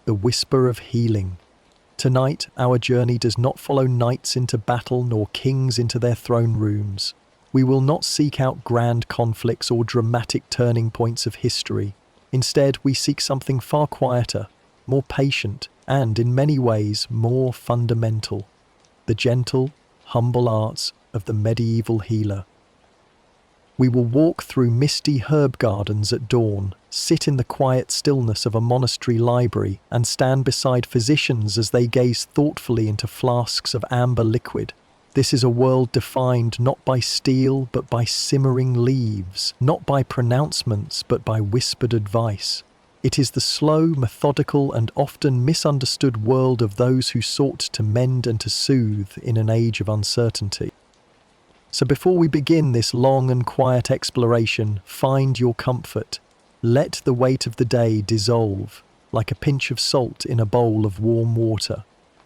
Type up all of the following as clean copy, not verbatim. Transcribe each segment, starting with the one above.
the whisper of healing. Tonight, our journey does not follow knights into battle nor kings into their throne rooms. We will not seek out grand conflicts or dramatic turning points of history. Instead, we seek something far quieter, more patient, and, in many ways, more fundamental. The gentle, humble arts of the medieval healer. We will walk through misty herb gardens at dawn, sit in the quiet stillness of a monastery library, and stand beside physicians as they gaze thoughtfully into flasks of amber liquid. This is a world defined not by steel but by simmering leaves, not by pronouncements but by whispered advice. It is the slow, methodical, and often misunderstood world of those who sought to mend and to soothe in an age of uncertainty. So before we begin this long and quiet exploration, find your comfort. Let the weight of the day dissolve, like a pinch of salt in a bowl of warm water.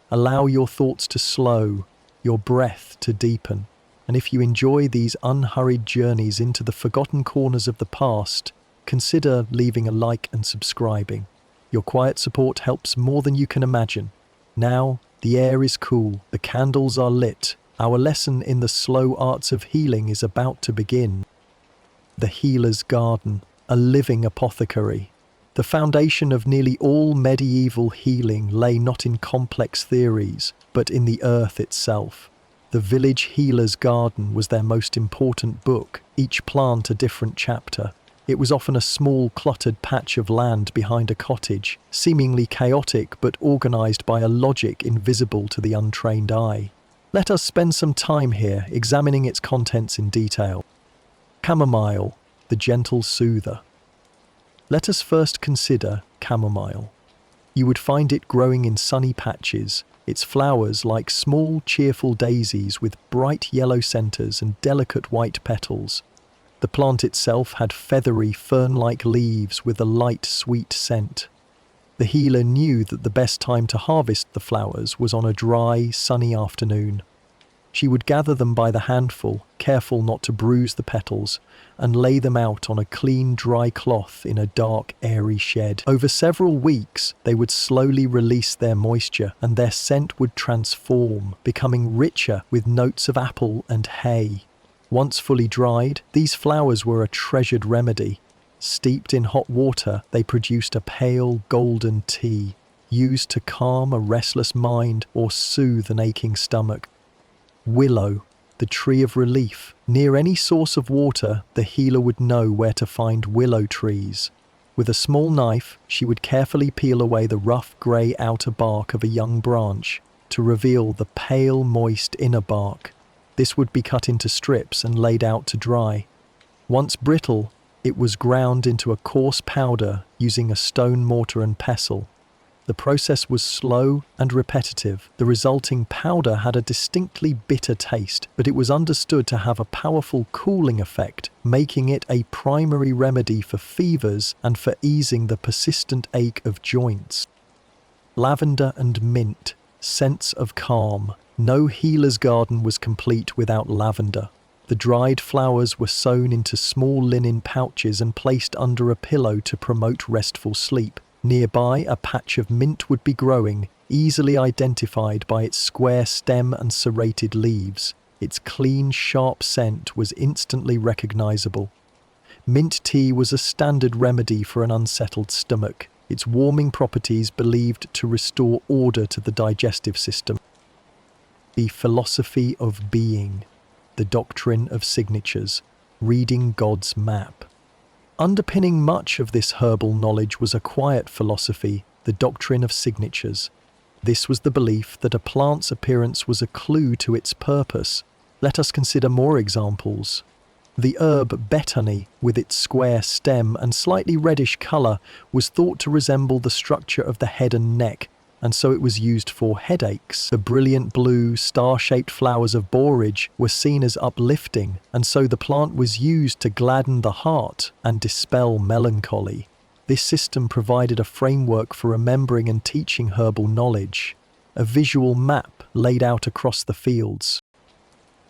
Allow your thoughts to slow, your breath to deepen. And if you enjoy these unhurried journeys into the forgotten corners of the past, consider leaving a like and subscribing. Your quiet support helps more than you can imagine. Now, the air is cool, the candles are lit. Our lesson in the slow arts of healing is about to begin. The healer's garden, a living apothecary. The foundation of nearly all medieval healing lay not in complex theories, but in the earth itself. The village healer's garden was their most important book, each plant a different chapter. It was often a small, cluttered patch of land behind a cottage, seemingly chaotic but organized by a logic invisible to the untrained eye. Let us spend some time here examining its contents in detail. Chamomile, the gentle soother. Let us first consider chamomile. You would find it growing in sunny patches, its flowers like small, cheerful daisies with bright yellow centers and delicate white petals. The plant itself had feathery, fern-like leaves with a light, sweet scent. The healer knew that the best time to harvest the flowers was on a dry, sunny afternoon. She would gather them by the handful, careful not to bruise the petals, and lay them out on a clean, dry cloth in a dark, airy shed. Over several weeks, they would slowly release their moisture, and their scent would transform, becoming richer with notes of apple and hay. Once fully dried, these flowers were a treasured remedy. Steeped in hot water, they produced a pale, golden tea, used to calm a restless mind or soothe an aching stomach. Willow, the tree of relief. Near any source of water, the healer would know where to find willow trees. With a small knife, she would carefully peel away the rough grey outer bark of a young branch to reveal the pale, moist inner bark. This would be cut into strips and laid out to dry. Once brittle, it was ground into a coarse powder using a stone mortar and pestle. The process was slow and repetitive. The resulting powder had a distinctly bitter taste, but it was understood to have a powerful cooling effect, making it a primary remedy for fevers and for easing the persistent ache of joints. Lavender and mint, scents of calm. No healer's garden was complete without lavender. The dried flowers were sewn into small linen pouches and placed under a pillow to promote restful sleep. Nearby, a patch of mint would be growing, easily identified by its square stem and serrated leaves. Its clean, sharp scent was instantly recognizable. Mint tea was a standard remedy for an unsettled stomach, its warming properties believed to restore order to the digestive system. The philosophy of being. The doctrine of signatures, reading God's map. Underpinning much of this herbal knowledge was a quiet philosophy, the doctrine of signatures. This was the belief that a plant's appearance was a clue to its purpose. Let us consider more examples. The herb betony, with its square stem and slightly reddish colour, was thought to resemble the structure of the head and neck, and so it was used for headaches. The brilliant blue, star-shaped flowers of borage were seen as uplifting, and so the plant was used to gladden the heart and dispel melancholy. This system provided a framework for remembering and teaching herbal knowledge, a visual map laid out across the fields.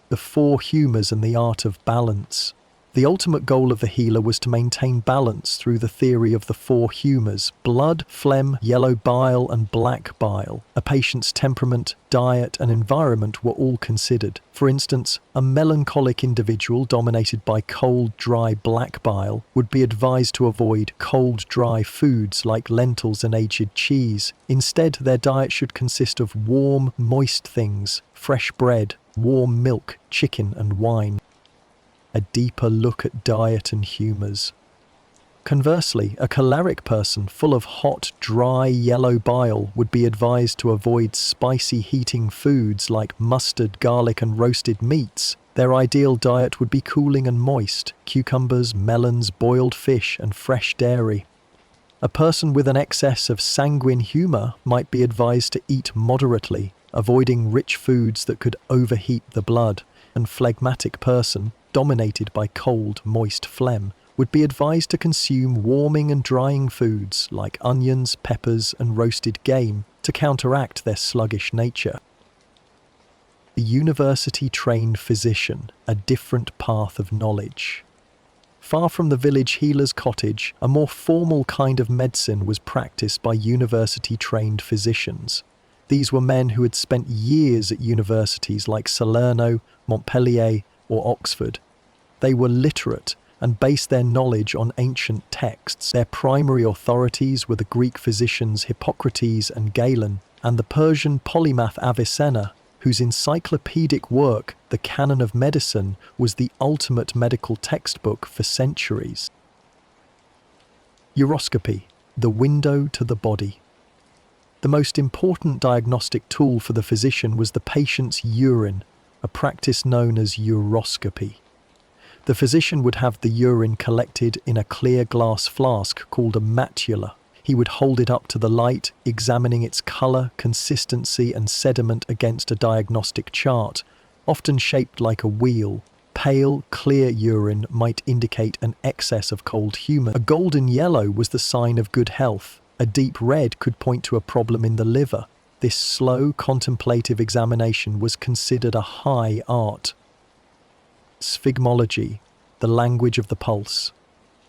The four humours and the art of balance. The ultimate goal of the healer was to maintain balance through the theory of the four humours: blood, phlegm, yellow bile, and black bile. A patient's temperament, diet, and environment were all considered. For instance, a melancholic individual dominated by cold, dry black bile would be advised to avoid cold, dry foods like lentils and aged cheese. Instead, their diet should consist of warm, moist things, fresh bread, warm milk, chicken, and wine. A deeper look at diet and humours. Conversely, a choleric person full of hot, dry, yellow bile would be advised to avoid spicy, heating foods like mustard, garlic, and roasted meats. Their ideal diet would be cooling and moist: cucumbers, melons, boiled fish, and fresh dairy. A person with an excess of sanguine humour might be advised to eat moderately, avoiding rich foods that could overheat the blood. And phlegmatic person, dominated by cold, moist phlegm, would be advised to consume warming and drying foods like onions, peppers, and roasted game to counteract their sluggish nature. The university-trained physician, a different path of knowledge. Far from the village healer's cottage, a more formal kind of medicine was practiced by university-trained physicians. These were men who had spent years at universities like Salerno, Montpellier, or Oxford. They were literate and based their knowledge on ancient texts. Their primary authorities were the Greek physicians Hippocrates and Galen, and the Persian polymath Avicenna, whose encyclopedic work, The Canon of Medicine, was the ultimate medical textbook for centuries. Uroscopy, the window to the body. The most important diagnostic tool for the physician was the patient's urine, a practice known as uroscopy. The physician would have the urine collected in a clear glass flask called a matula. He would hold it up to the light, examining its colour, consistency, and sediment against a diagnostic chart, often shaped like a wheel. Pale, clear urine might indicate an excess of cold humour. A golden yellow was the sign of good health. A deep red could point to a problem in the liver. This slow, contemplative examination was considered a high art. Sphygmology, the language of the pulse.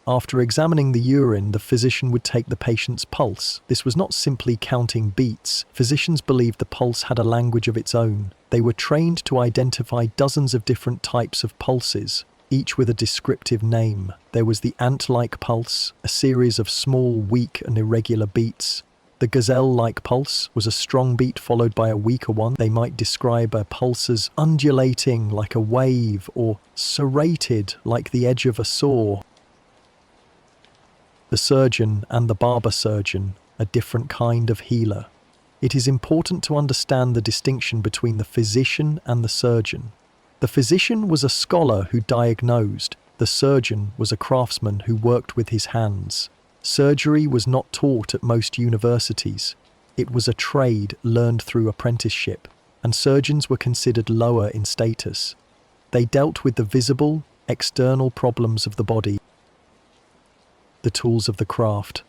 After examining the urine, the physician would take the patient's pulse. This was not simply counting beats. Physicians believed the pulse had a language of its own. They were trained to identify dozens of different types of pulses, each with a descriptive name. There was the ant-like pulse, a series of small, weak and irregular beats. The gazelle-like pulse was a strong beat followed by a weaker one. They might describe a pulse as undulating like a wave or serrated like the edge of a saw. The surgeon and the barber surgeon, a different kind of healer. It is important to understand the distinction between the physician and the surgeon. The physician was a scholar who diagnosed. The surgeon was a craftsman who worked with his hands. Surgery was not taught at most universities. It was a trade learned through apprenticeship, and surgeons were considered lower in status. They dealt with the visible, external problems of the body. The tools of the craft.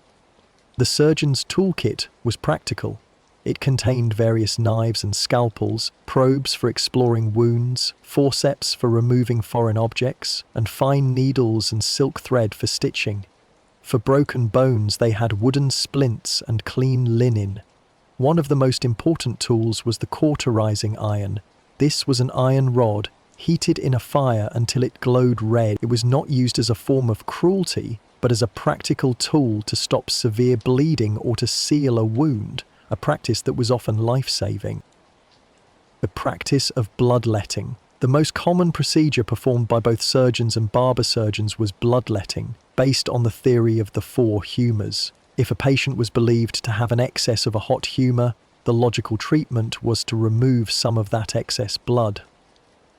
The surgeon's toolkit was practical. It contained various knives and scalpels, probes for exploring wounds, forceps for removing foreign objects, and fine needles and silk thread for stitching. For broken bones, they had wooden splints and clean linen. One of the most important tools was the cauterizing iron. This was an iron rod, heated in a fire until it glowed red. It was not used as a form of cruelty, but as a practical tool to stop severe bleeding or to seal a wound, a practice that was often life-saving. The practice of bloodletting. The most common procedure performed by both surgeons and barber surgeons was bloodletting, based on the theory of the four humours. If a patient was believed to have an excess of a hot humour, the logical treatment was to remove some of that excess blood.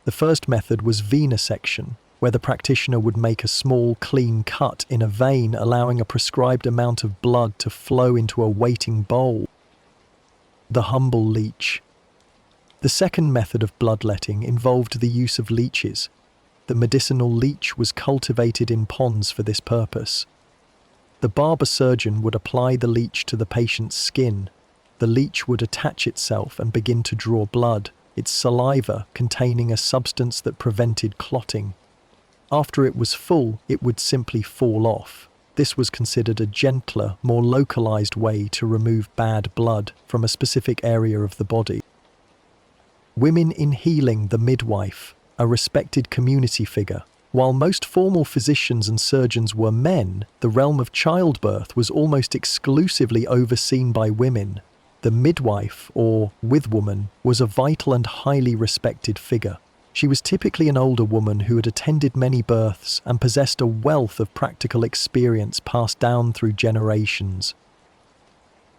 The first method was venesection, where the practitioner would make a small, clean cut in a vein, allowing a prescribed amount of blood to flow into a waiting bowl. The humble leech. The second method of bloodletting involved the use of leeches. The medicinal leech was cultivated in ponds for this purpose. The barber surgeon would apply the leech to the patient's skin. The leech would attach itself and begin to draw blood, its saliva containing a substance that prevented clotting. After it was full, it would simply fall off. This was considered a gentler, more localized way to remove bad blood from a specific area of the body. Women in healing, the midwife, a respected community figure. While most formal physicians and surgeons were men, the realm of childbirth was almost exclusively overseen by women. The midwife, or withwoman, was a vital and highly respected figure. She was typically an older woman who had attended many births and possessed a wealth of practical experience passed down through generations.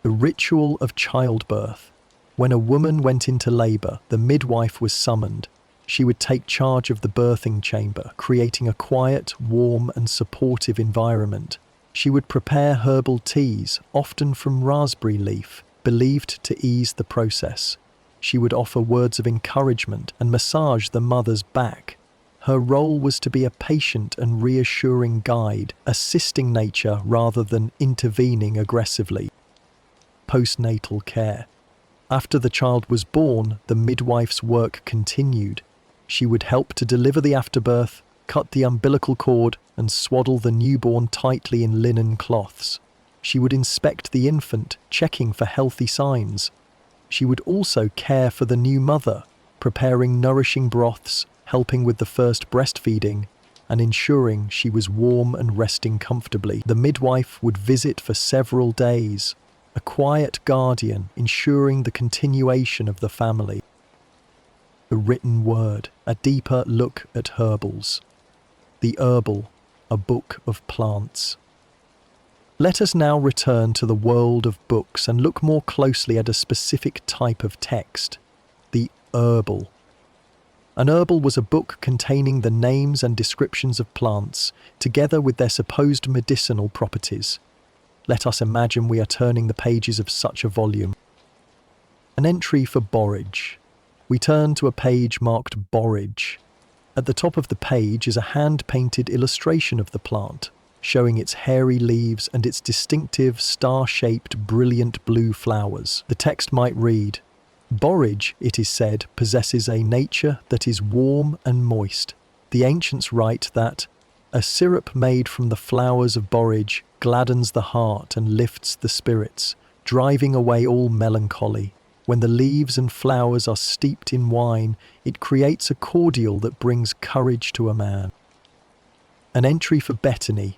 The ritual of childbirth. When a woman went into labor, the midwife was summoned. She would take charge of the birthing chamber, creating a quiet, warm, and supportive environment. She would prepare herbal teas, often from raspberry leaf, believed to ease the process. She would offer words of encouragement and massage the mother's back. Her role was to be a patient and reassuring guide, assisting nature rather than intervening aggressively. Postnatal care. After the child was born, the midwife's work continued. She would help to deliver the afterbirth, cut the umbilical cord, and swaddle the newborn tightly in linen cloths. She would inspect the infant, checking for healthy signs. She would also care for the new mother, preparing nourishing broths, helping with the first breastfeeding, and ensuring she was warm and resting comfortably. The midwife would visit for several days, a quiet guardian ensuring the continuation of the family. The written word, a deeper look at herbals. The Herbal, a book of plants. Let us now return to the world of books and look more closely at a specific type of text, the Herbal. An herbal was a book containing the names and descriptions of plants, together with their supposed medicinal properties. Let us imagine we are turning the pages of such a volume. An entry for borage. We turn to a page marked borage. At the top of the page is a hand-painted illustration of the plant, showing its hairy leaves and its distinctive star-shaped brilliant blue flowers. The text might read, "Borage, it is said, possesses a nature that is warm and moist. The ancients write that a syrup made from the flowers of borage gladdens the heart and lifts the spirits, driving away all melancholy. When the leaves and flowers are steeped in wine, it creates a cordial that brings courage to a man." An entry for betony.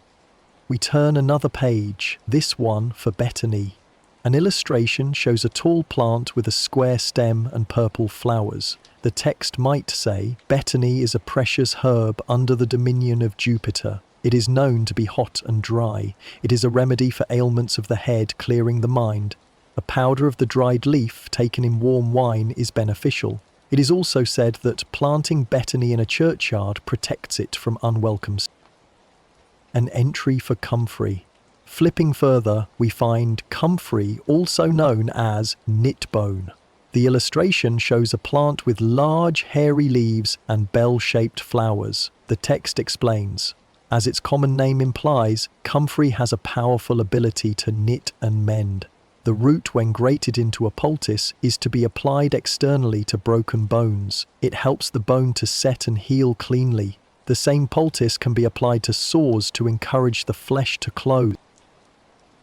We turn another page, this one for betony. An illustration shows a tall plant with a square stem and purple flowers. The text might say, "Betony is a precious herb under the dominion of Jupiter. It is known to be hot and dry. It is a remedy for ailments of the head, clearing the mind. A powder of the dried leaf taken in warm wine is beneficial. It is also said that planting betony in a churchyard protects it from unwelcome." An entry for comfrey. Flipping further, we find comfrey, also known as knitbone. The illustration shows a plant with large hairy leaves and bell-shaped flowers. The text explains, as its common name implies, comfrey has a powerful ability to knit and mend. The root, when grated into a poultice, is to be applied externally to broken bones. It helps the bone to set and heal cleanly. The same poultice can be applied to sores to encourage the flesh to close.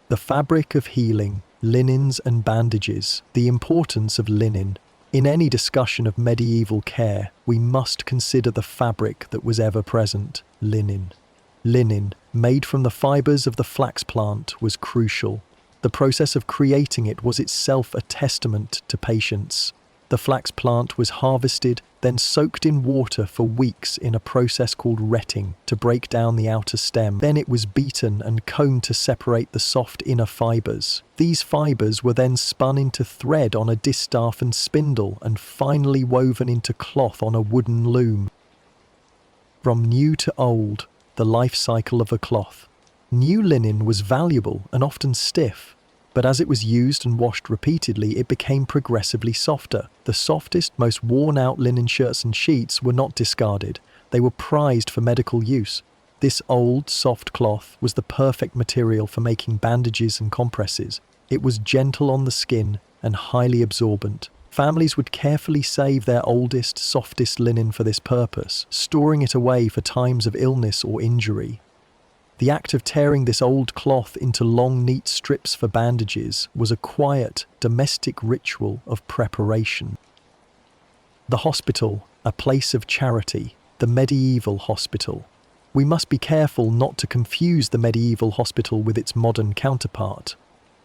The fabric of healing, linens and bandages. The importance of linen. In any discussion of medieval care, we must consider the fabric that was ever present, linen. Linen, made from the fibers of the flax plant, was crucial. The process of creating it was itself a testament to patience. The flax plant was harvested, then soaked in water for weeks in a process called retting to break down the outer stem. Then it was beaten and combed to separate the soft inner fibers. These fibers were then spun into thread on a distaff and spindle and finally woven into cloth on a wooden loom. From new to old, the life cycle of a cloth. New linen was valuable and often stiff, but as it was used and washed repeatedly, it became progressively softer. The softest, most worn-out linen shirts and sheets were not discarded. They were prized for medical use. This old, soft cloth was the perfect material for making bandages and compresses. It was gentle on the skin and highly absorbent. Families would carefully save their oldest, softest linen for this purpose, storing it away for times of illness or injury. The act of tearing this old cloth into long, neat strips for bandages was a quiet, domestic ritual of preparation. The hospital, a place of charity, the medieval hospital. We must be careful not to confuse the medieval hospital with its modern counterpart.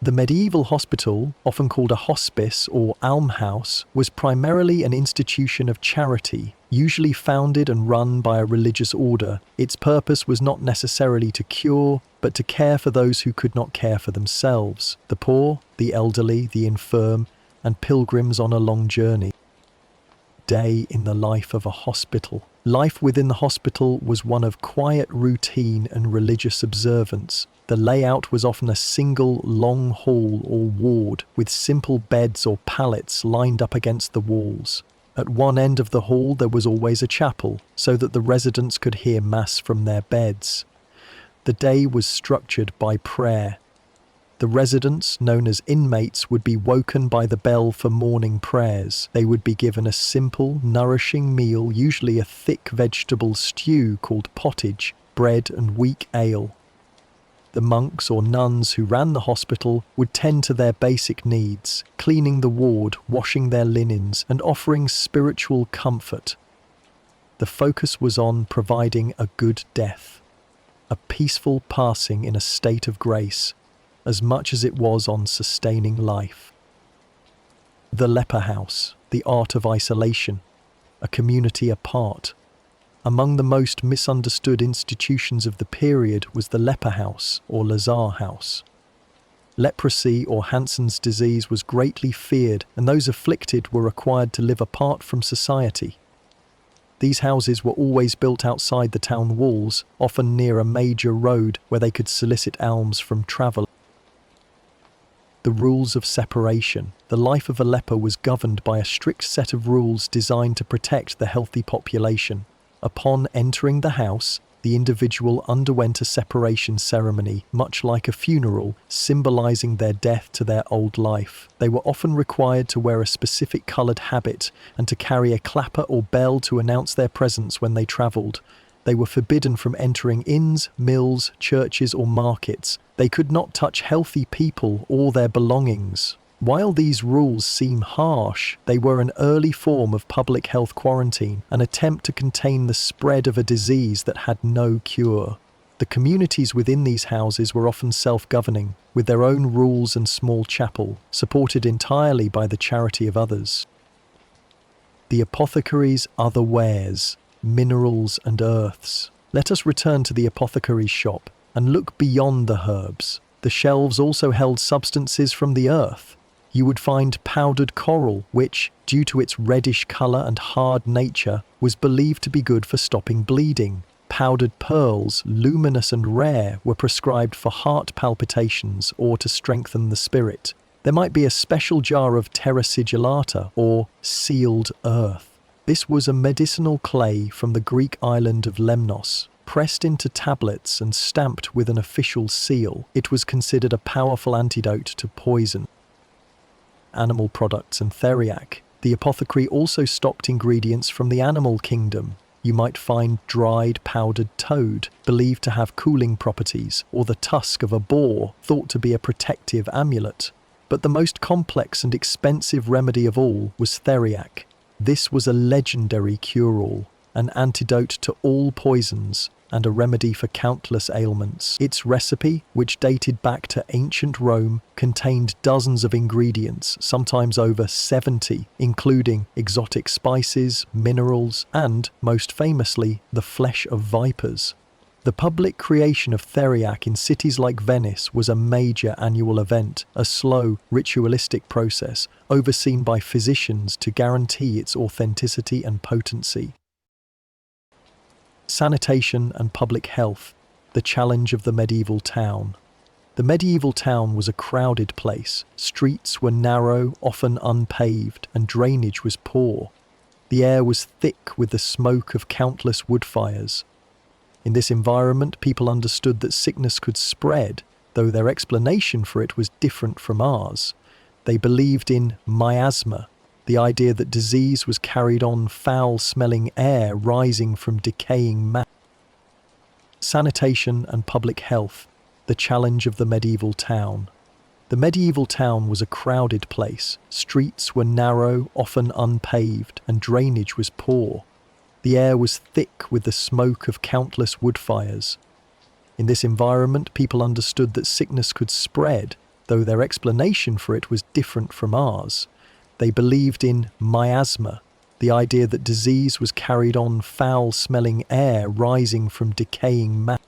The medieval hospital, often called a hospice or almhouse, was primarily an institution of charity, usually founded and run by a religious order. Its purpose was not necessarily to cure, but to care for those who could not care for themselves, the poor, the elderly, the infirm, and pilgrims on a long journey. Day in the life of a hospital. Life within the hospital was one of quiet routine and religious observance. The layout was often a single long hall or ward with simple beds or pallets lined up against the walls. At one end of the hall there was always a chapel, so that the residents could hear mass from their beds. The day was structured by prayer. The residents, known as inmates, would be woken by the bell for morning prayers. They would be given a simple, nourishing meal, usually a thick vegetable stew called pottage, bread and weak ale. The monks or nuns who ran the hospital would tend to their basic needs, cleaning the ward, washing their linens, and offering spiritual comfort. The focus was on providing a good death, a peaceful passing in a state of grace, as much as it was on sustaining life. The leper house, the art of isolation, a community apart. Among the most misunderstood institutions of the period was the leper house or lazar house. Leprosy or Hansen's disease was greatly feared, and those afflicted were required to live apart from society. These houses were always built outside the town walls, often near a major road where they could solicit alms from travelers. The rules of separation. The life of a leper was governed by a strict set of rules designed to protect the healthy population. Upon entering the house, the individual underwent a separation ceremony, much like a funeral, symbolizing their death to their old life. They were often required to wear a specific colored habit and to carry a clapper or bell to announce their presence when they traveled. They were forbidden from entering inns, mills, churches, or markets. They could not touch healthy people or their belongings. While these rules seem harsh, they were an early form of public health quarantine, an attempt to contain the spread of a disease that had no cure. The communities within these houses were often self-governing, with their own rules and small chapel, supported entirely by the charity of others. The apothecary's other wares, minerals and earths. Let us return to the apothecary's shop and look beyond the herbs. The shelves also held substances from the earth. You would find powdered coral, which, due to its reddish colour and hard nature, was believed to be good for stopping bleeding. Powdered pearls, luminous and rare, were prescribed for heart palpitations or to strengthen the spirit. There might be a special jar of terra sigillata, or sealed earth. This was a medicinal clay from the Greek island of Lemnos. Pressed into tablets and stamped with an official seal, it was considered a powerful antidote to poison. Animal products and theriac. The apothecary also stocked ingredients from the animal kingdom. You might find dried powdered toad, believed to have cooling properties, or the tusk of a boar, thought to be a protective amulet. But the most complex and expensive remedy of all was theriac. This was a legendary cure-all, an antidote to all poisons, and a remedy for countless ailments. Its recipe, which dated back to ancient Rome, contained dozens of ingredients, sometimes over 70, including exotic spices, minerals, and, most famously, the flesh of vipers. The public creation of theriac in cities like Venice was a major annual event, a slow, ritualistic process, overseen by physicians to guarantee its authenticity and potency. Sanitation and public health, the challenge of the medieval town. The medieval town was a crowded place. Streets were narrow, often unpaved, and drainage was poor. The air was thick with the smoke of countless wood fires. In this environment, people understood that sickness could spread, though their explanation for it was different from ours. They believed in miasma, the idea that disease was carried on foul-smelling air rising from decaying matter. Sanitation and public health, the challenge of the medieval town. The medieval town was a crowded place. Streets were narrow, often unpaved, and drainage was poor. The air was thick with the smoke of countless wood fires. In this environment, people understood that sickness could spread, though their explanation for it was different from ours. They believed in miasma, the idea that disease was carried on foul-smelling air rising from decaying matter.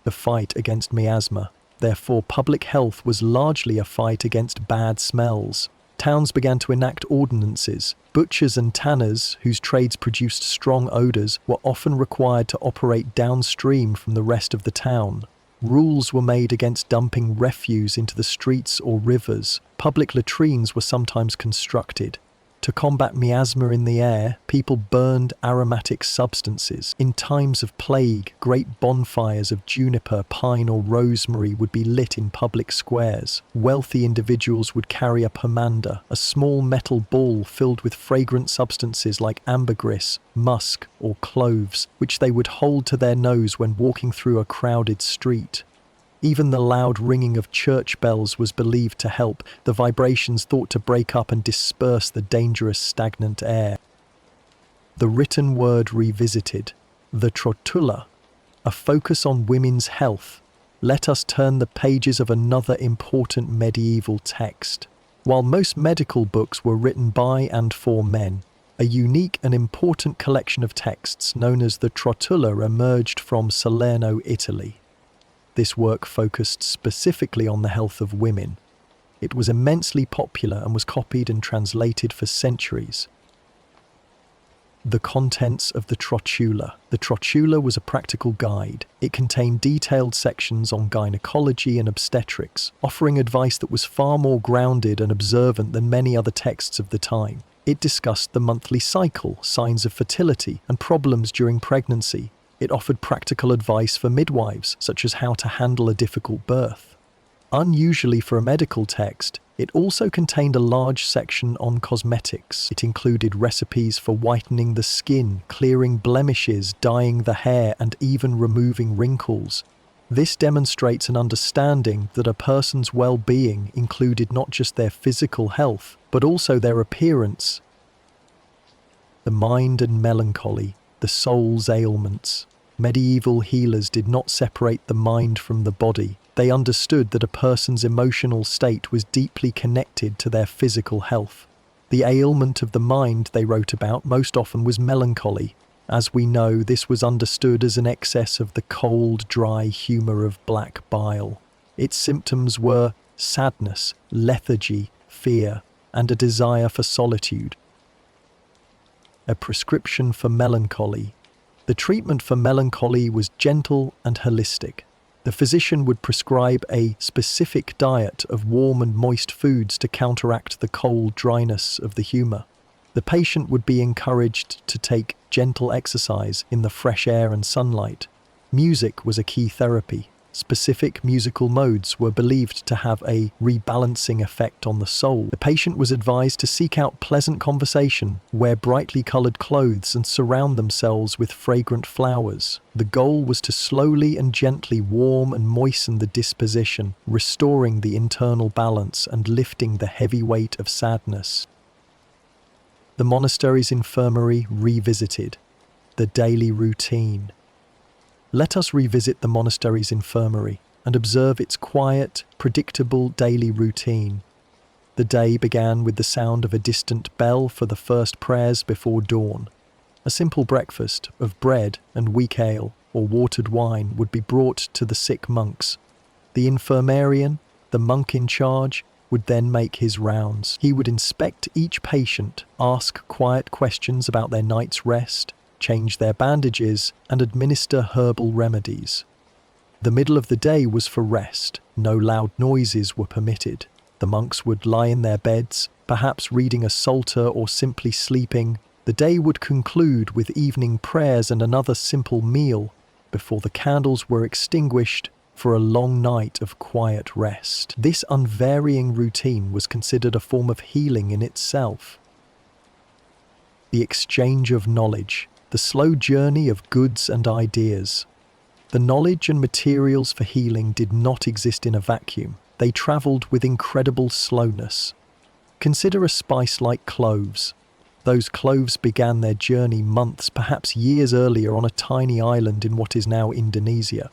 The fight against miasma. Therefore, public health was largely a fight against bad smells. Towns began to enact ordinances. Butchers and tanners, whose trades produced strong odours, were often required to operate downstream from the rest of the town. Rules were made against dumping refuse into the streets or rivers. Public latrines were sometimes constructed. To combat miasma in the air, people burned aromatic substances. In times of plague, great bonfires of juniper, pine or rosemary would be lit in public squares. Wealthy individuals would carry a pomander, a small metal ball filled with fragrant substances like ambergris, musk or cloves, which they would hold to their nose when walking through a crowded street. Even the loud ringing of church bells was believed to help, the vibrations thought to break up and disperse the dangerous stagnant air. The written word revisited. The Trotula, a focus on women's health. Let us turn the pages of another important medieval text. While most medical books were written by and for men, a unique and important collection of texts known as the Trotula emerged from Salerno, Italy. This work focused specifically on the health of women. It was immensely popular and was copied and translated for centuries. The contents of the Trotula. The Trotula was a practical guide. It contained detailed sections on gynecology and obstetrics, offering advice that was far more grounded and observant than many other texts of the time. It discussed the monthly cycle, signs of fertility, and problems during pregnancy. It offered practical advice for midwives, such as how to handle a difficult birth. Unusually for a medical text, it also contained a large section on cosmetics. It included recipes for whitening the skin, clearing blemishes, dyeing the hair, and even removing wrinkles. This demonstrates an understanding that a person's well-being included not just their physical health, but also their appearance. The mind and melancholy, the soul's ailments. Medieval healers did not separate the mind from the body. They understood that a person's emotional state was deeply connected to their physical health. The ailment of the mind they wrote about most often was melancholy. As we know, this was understood as an excess of the cold, dry humour of black bile. Its symptoms were sadness, lethargy, fear, and a desire for solitude. A prescription for melancholy. The treatment for melancholy was gentle and holistic. The physician would prescribe a specific diet of warm and moist foods to counteract the cold dryness of the humour. The patient would be encouraged to take gentle exercise in the fresh air and sunlight. Music was a key therapy. Specific musical modes were believed to have a rebalancing effect on the soul. The patient was advised to seek out pleasant conversation, wear brightly coloured clothes, and surround themselves with fragrant flowers. The goal was to slowly and gently warm and moisten the disposition, restoring the internal balance and lifting the heavy weight of sadness. The monastery's infirmary revisited. The daily routine. Let us revisit the monastery's infirmary and observe its quiet, predictable daily routine. The day began with the sound of a distant bell for the first prayers before dawn. A simple breakfast of bread and weak ale or watered wine would be brought to the sick monks. The infirmarian, the monk in charge, would then make his rounds. He would inspect each patient, ask quiet questions about their night's rest, change their bandages, and administer herbal remedies. The middle of the day was for rest. No loud noises were permitted. The monks would lie in their beds, perhaps reading a psalter or simply sleeping. The day would conclude with evening prayers and another simple meal. Before the candles were extinguished, for a long night of quiet rest. This unvarying routine was considered a form of healing in itself. The exchange of knowledge, the slow journey of goods and ideas. The knowledge and materials for healing did not exist in a vacuum. They travelled with incredible slowness. Consider a spice like cloves. Those cloves began their journey months, perhaps years earlier on a tiny island in what is now Indonesia.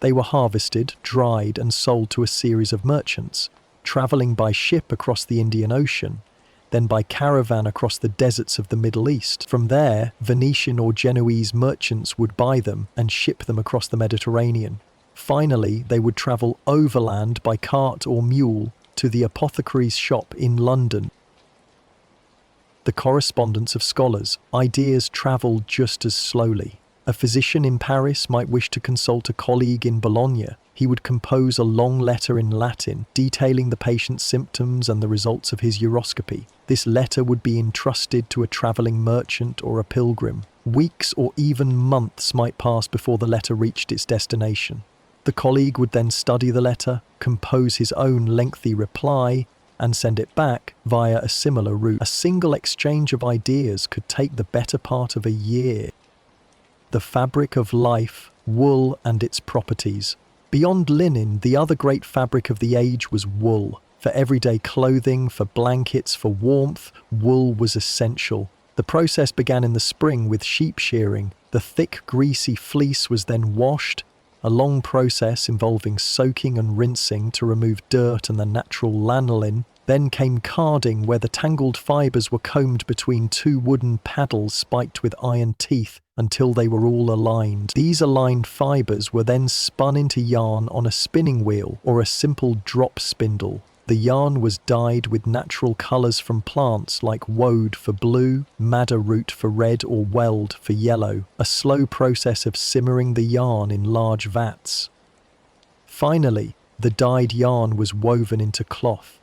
They were harvested, dried, and sold to a series of merchants, travelling by ship across the Indian Ocean, then by caravan across the deserts of the Middle East. From there, Venetian or Genoese merchants would buy them and ship them across the Mediterranean. Finally, they would travel overland by cart or mule to the apothecary's shop in London. The correspondence of scholars, ideas travelled just as slowly. A physician in Paris might wish to consult a colleague in Bologna. He would compose a long letter in Latin, detailing the patient's symptoms and the results of his uroscopy. This letter would be entrusted to a travelling merchant or a pilgrim. Weeks or even months might pass before the letter reached its destination. The colleague would then study the letter, compose his own lengthy reply, and send it back via a similar route. A single exchange of ideas could take the better part of a year. The fabric of life, wool and its properties. Beyond linen, the other great fabric of the age was wool. For everyday clothing, for blankets, for warmth, wool was essential. The process began in the spring with sheep shearing. The thick, greasy fleece was then washed, a long process involving soaking and rinsing to remove dirt and the natural lanolin. Then came carding, where the tangled fibres were combed between two wooden paddles spiked with iron teeth until they were all aligned. These aligned fibres were then spun into yarn on a spinning wheel or a simple drop spindle. The yarn was dyed with natural colours from plants like woad for blue, madder root for red, or weld for yellow, a slow process of simmering the yarn in large vats. Finally, the dyed yarn was woven into cloth.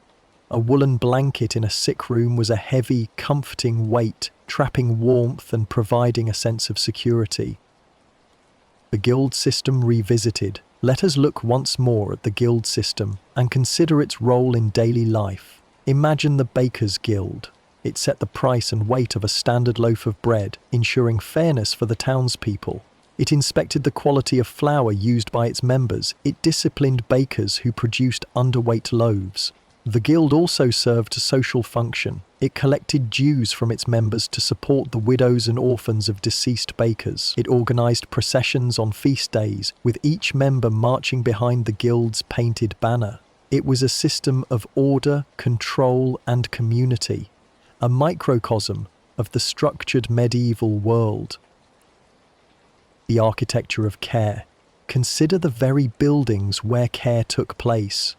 A woolen blanket in a sick room was a heavy, comforting weight, trapping warmth and providing a sense of security. The guild system revisited. Let us look once more at the guild system and consider its role in daily life. Imagine the baker's guild. It set the price and weight of a standard loaf of bread, ensuring fairness for the townspeople. It inspected the quality of flour used by its members. It disciplined bakers who produced underweight loaves. The guild also served a social function. It collected dues from its members to support the widows and orphans of deceased bakers. It organised processions on feast days, with each member marching behind the guild's painted banner. It was a system of order, control, and community, a microcosm of the structured medieval world. The architecture of care. Consider the very buildings where care took place.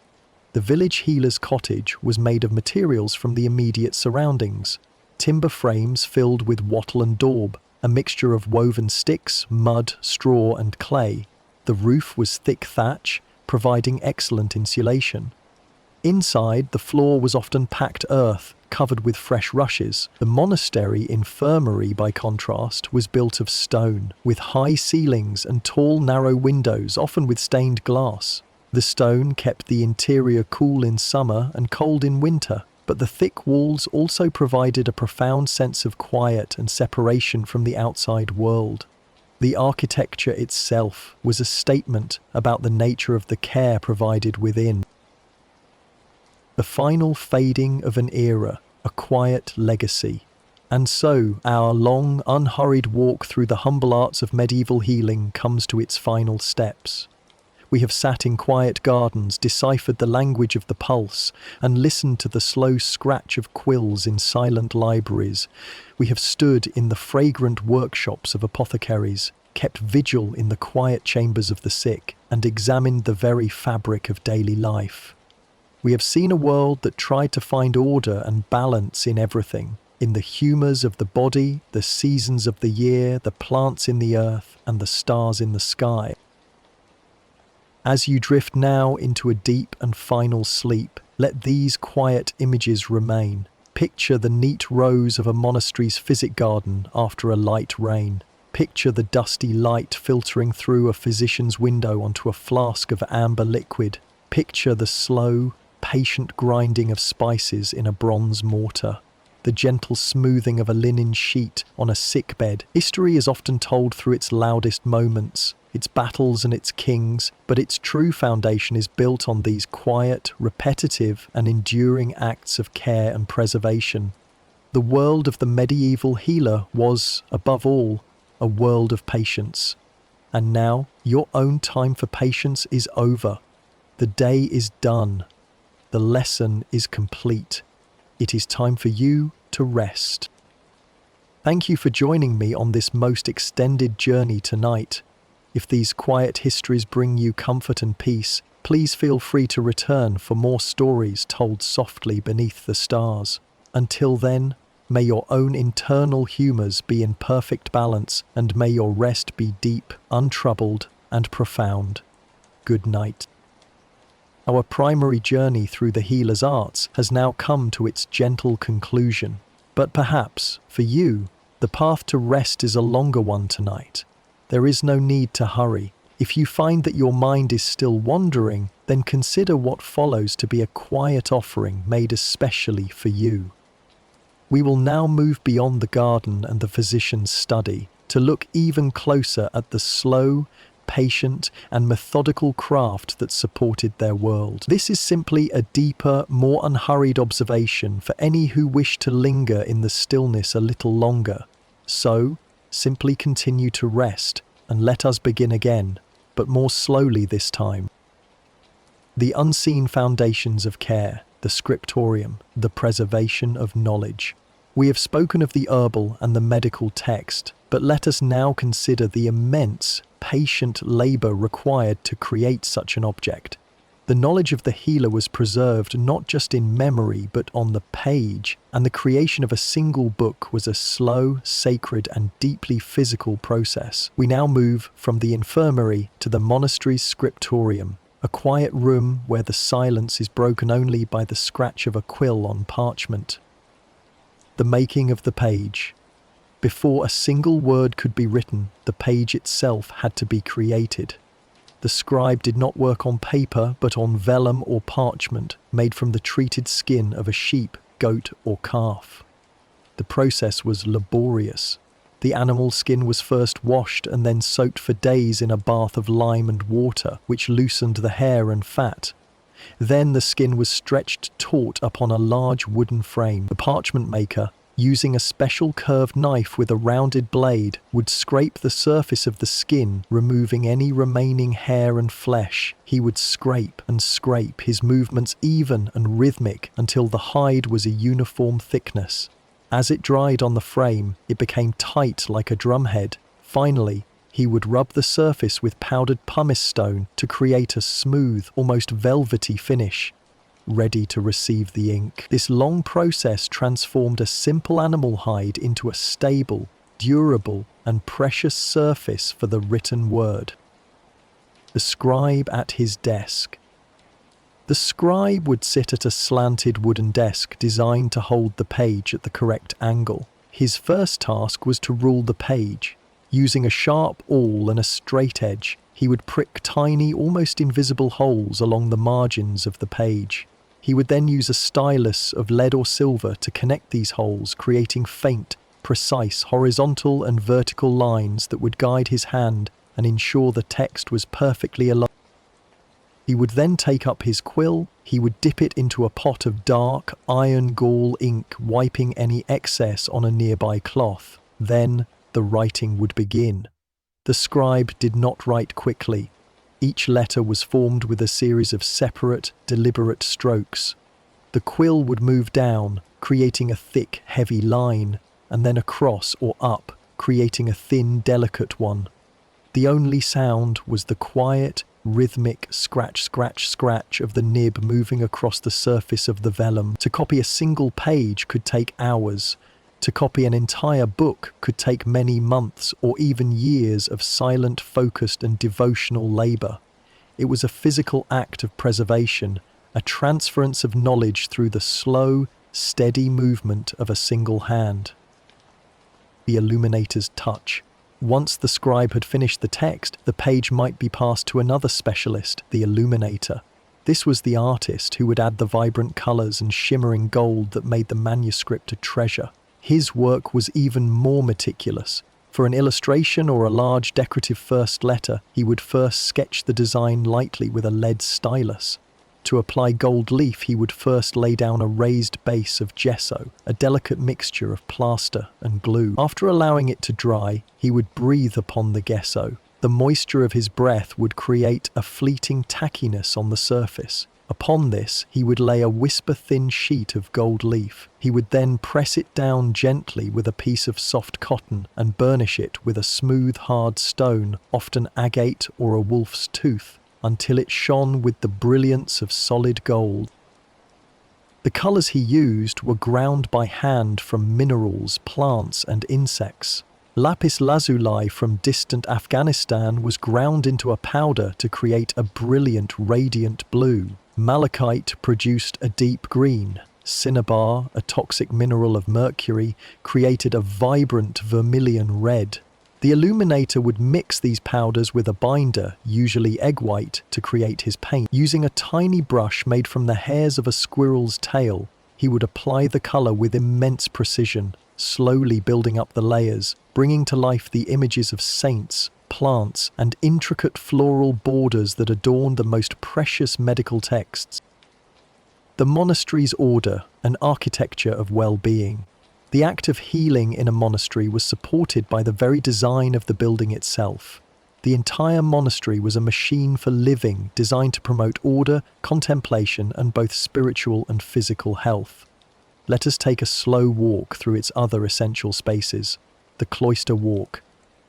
The village healer's cottage was made of materials from the immediate surroundings. Timber frames filled with wattle and daub, a mixture of woven sticks, mud, straw and clay. The roof was thick thatch, providing excellent insulation. Inside, the floor was often packed earth, covered with fresh rushes. The monastery infirmary, by contrast, was built of stone, with high ceilings and tall, narrow windows, often with stained glass. The stone kept the interior cool in summer and cold in winter, but the thick walls also provided a profound sense of quiet and separation from the outside world. The architecture itself was a statement about the nature of the care provided within. The final fading of an era, a quiet legacy. And so, our long, unhurried walk through the humble arts of medieval healing comes to its final steps. We have sat in quiet gardens, deciphered the language of the pulse, and listened to the slow scratch of quills in silent libraries. We have stood in the fragrant workshops of apothecaries, kept vigil in the quiet chambers of the sick, and examined the very fabric of daily life. We have seen a world that tried to find order and balance in everything, in the humours of the body, the seasons of the year, the plants in the earth, and the stars in the sky. As you drift now into a deep and final sleep, let these quiet images remain. Picture the neat rows of a monastery's physic garden after a light rain. Picture the dusty light filtering through a physician's window onto a flask of amber liquid. Picture the slow, patient grinding of spices in a bronze mortar. The gentle smoothing of a linen sheet on a sickbed. History is often told through its loudest moments, its battles and its kings, but its true foundation is built on these quiet, repetitive, and enduring acts of care and preservation. The world of the medieval healer was, above all, a world of patience. And now, your own time for patience is over. The day is done. The lesson is complete. It is time for you to rest. Thank you for joining me on this most extended journey tonight. If these quiet histories bring you comfort and peace, please feel free to return for more stories told softly beneath the stars. Until then, may your own internal humours be in perfect balance, and may your rest be deep, untroubled, and profound. Good night. Our primary journey through the healer's arts has now come to its gentle conclusion. But perhaps, for you, the path to rest is a longer one tonight. There is no need to hurry. If you find that your mind is still wandering, then consider what follows to be a quiet offering made especially for you. We will now move beyond the garden and the physician's study to look even closer at the slow, patient, and methodical craft that supported their world. This is simply a deeper, more unhurried observation for any who wish to linger in the stillness a little longer. So, simply continue to rest and let us begin again, but more slowly this time. The unseen foundations of care, the scriptorium, the preservation of knowledge. We have spoken of the herbal and the medical text, but let us now consider the immense, patient labour required to create such an object. The knowledge of the healer was preserved not just in memory but on the page, and the creation of a single book was a slow, sacred, and deeply physical process. We now move from the infirmary to the monastery's scriptorium, a quiet room where the silence is broken only by the scratch of a quill on parchment. The making of the page. Before a single word could be written, the page itself had to be created. The scribe did not work on paper but on vellum or parchment made from the treated skin of a sheep, goat, or calf. The process was laborious. The animal skin was first washed and then soaked for days in a bath of lime and water, which loosened the hair and fat. Then the skin was stretched taut upon a large wooden frame. The parchment maker, using a special curved knife with a rounded blade, would scrape the surface of the skin, removing any remaining hair and flesh. He would scrape and scrape, his movements even and rhythmic, until the hide was a uniform thickness. As it dried on the frame, it became tight like a drumhead. Finally, he would rub the surface with powdered pumice stone to create a smooth, almost velvety finish, ready to receive the ink. This long process transformed a simple animal hide into a stable, durable, and precious surface for the written word. The scribe at his desk. The scribe would sit at a slanted wooden desk designed to hold the page at the correct angle. His first task was to rule the page. Using a sharp awl and a straight edge, he would prick tiny, almost invisible holes along the margins of the page. He would then use a stylus of lead or silver to connect these holes, creating faint, precise horizontal and vertical lines that would guide his hand and ensure the text was perfectly aligned. He would then take up his quill. He would dip it into a pot of dark, iron gall ink, wiping any excess on a nearby cloth. Then the writing would begin. The scribe did not write quickly. Each letter was formed with a series of separate, deliberate strokes. The quill would move down, creating a thick, heavy line, and then across or up, creating a thin, delicate one. The only sound was the quiet, rhythmic scratch, scratch, scratch of the nib moving across the surface of the vellum. To copy a single page could take hours. To copy an entire book could take many months or even years of silent, focused, and devotional labour. It was a physical act of preservation, a transference of knowledge through the slow, steady movement of a single hand. The illuminator's touch. Once the scribe had finished the text, the page might be passed to another specialist, the illuminator. This was the artist who would add the vibrant colors and shimmering gold that made the manuscript a treasure. His work was even more meticulous. For an illustration or a large decorative first letter, he would first sketch the design lightly with a lead stylus. To apply gold leaf, he would first lay down a raised base of gesso, a delicate mixture of plaster and glue. After allowing it to dry, he would breathe upon the gesso. The moisture of his breath would create a fleeting tackiness on the surface. Upon this, he would lay a whisper-thin sheet of gold leaf. He would then press it down gently with a piece of soft cotton and burnish it with a smooth, hard stone, often agate or a wolf's tooth, until it shone with the brilliance of solid gold. The colors he used were ground by hand from minerals, plants, and insects. Lapis lazuli from distant Afghanistan was ground into a powder to create a brilliant, radiant blue. Malachite produced a deep green. Cinnabar, a toxic mineral of mercury, created a vibrant vermilion red. The illuminator would mix these powders with a binder, usually egg white, to create his paint. Using a tiny brush made from the hairs of a squirrel's tail, he would apply the color with immense precision, slowly building up the layers, bringing to life the images of saints, plants, and intricate floral borders that adorned the most precious medical texts. The monastery's order, an architecture of well-being. The act of healing in a monastery was supported by the very design of the building itself. The entire monastery was a machine for living, designed to promote order, contemplation, and both spiritual and physical health. Let us take a slow walk through its other essential spaces. The cloister walk.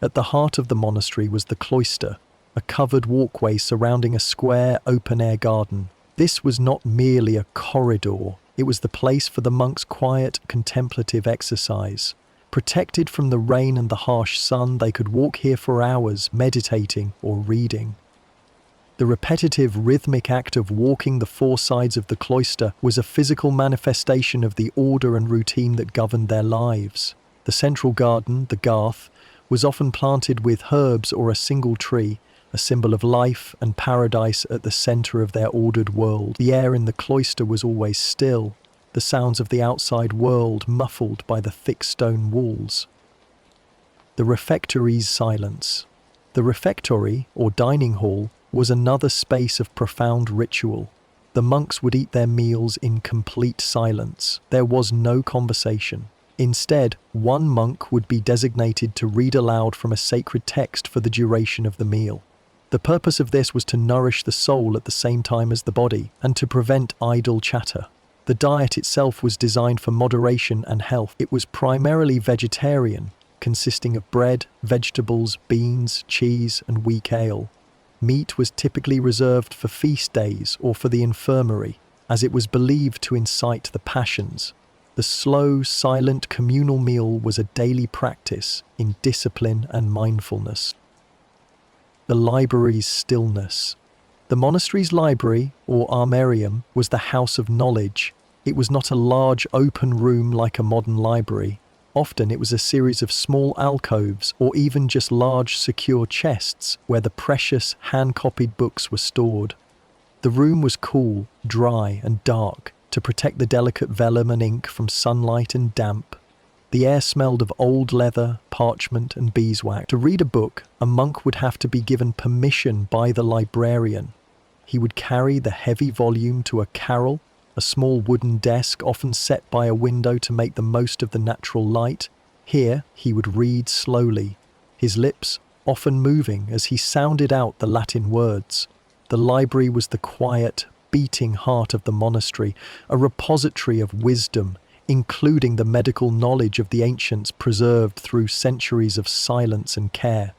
At the heart of the monastery was the cloister, a covered walkway surrounding a square, open-air garden. This was not merely a corridor. It was the place for the monks' quiet, contemplative exercise. Protected from the rain and the harsh sun, they could walk here for hours, meditating or reading. The repetitive, rhythmic act of walking the four sides of the cloister was a physical manifestation of the order and routine that governed their lives. The central garden, the garth, was often planted with herbs or a single tree, a symbol of life and paradise at the center of their ordered world. The air in the cloister was always still, the sounds of the outside world muffled by the thick stone walls. The refectory's silence. The refectory, or dining hall, was another space of profound ritual. The monks would eat their meals in complete silence. There was no conversation. Instead, one monk would be designated to read aloud from a sacred text for the duration of the meal. The purpose of this was to nourish the soul at the same time as the body, and to prevent idle chatter. The diet itself was designed for moderation and health. It was primarily vegetarian, consisting of bread, vegetables, beans, cheese, and weak ale. Meat was typically reserved for feast days or for the infirmary, as it was believed to incite the passions. The slow, silent communal meal was a daily practice in discipline and mindfulness. The library's stillness. The monastery's library, or armarium, was the house of knowledge. It was not a large open room like a modern library. Often it was a series of small alcoves or even just large secure chests where the precious hand-copied books were stored. The room was cool, dry, and dark to protect the delicate vellum and ink from sunlight and damp. The air smelled of old leather, parchment, and beeswax. To read a book, a monk would have to be given permission by the librarian. He would carry the heavy volume to a carrel, a small wooden desk often set by a window to make the most of the natural light. Here, he would read slowly, his lips often moving as he sounded out the Latin words. The library was the quiet, beating heart of the monastery, a repository of wisdom, including the medical knowledge of the ancients preserved through centuries of silence and care.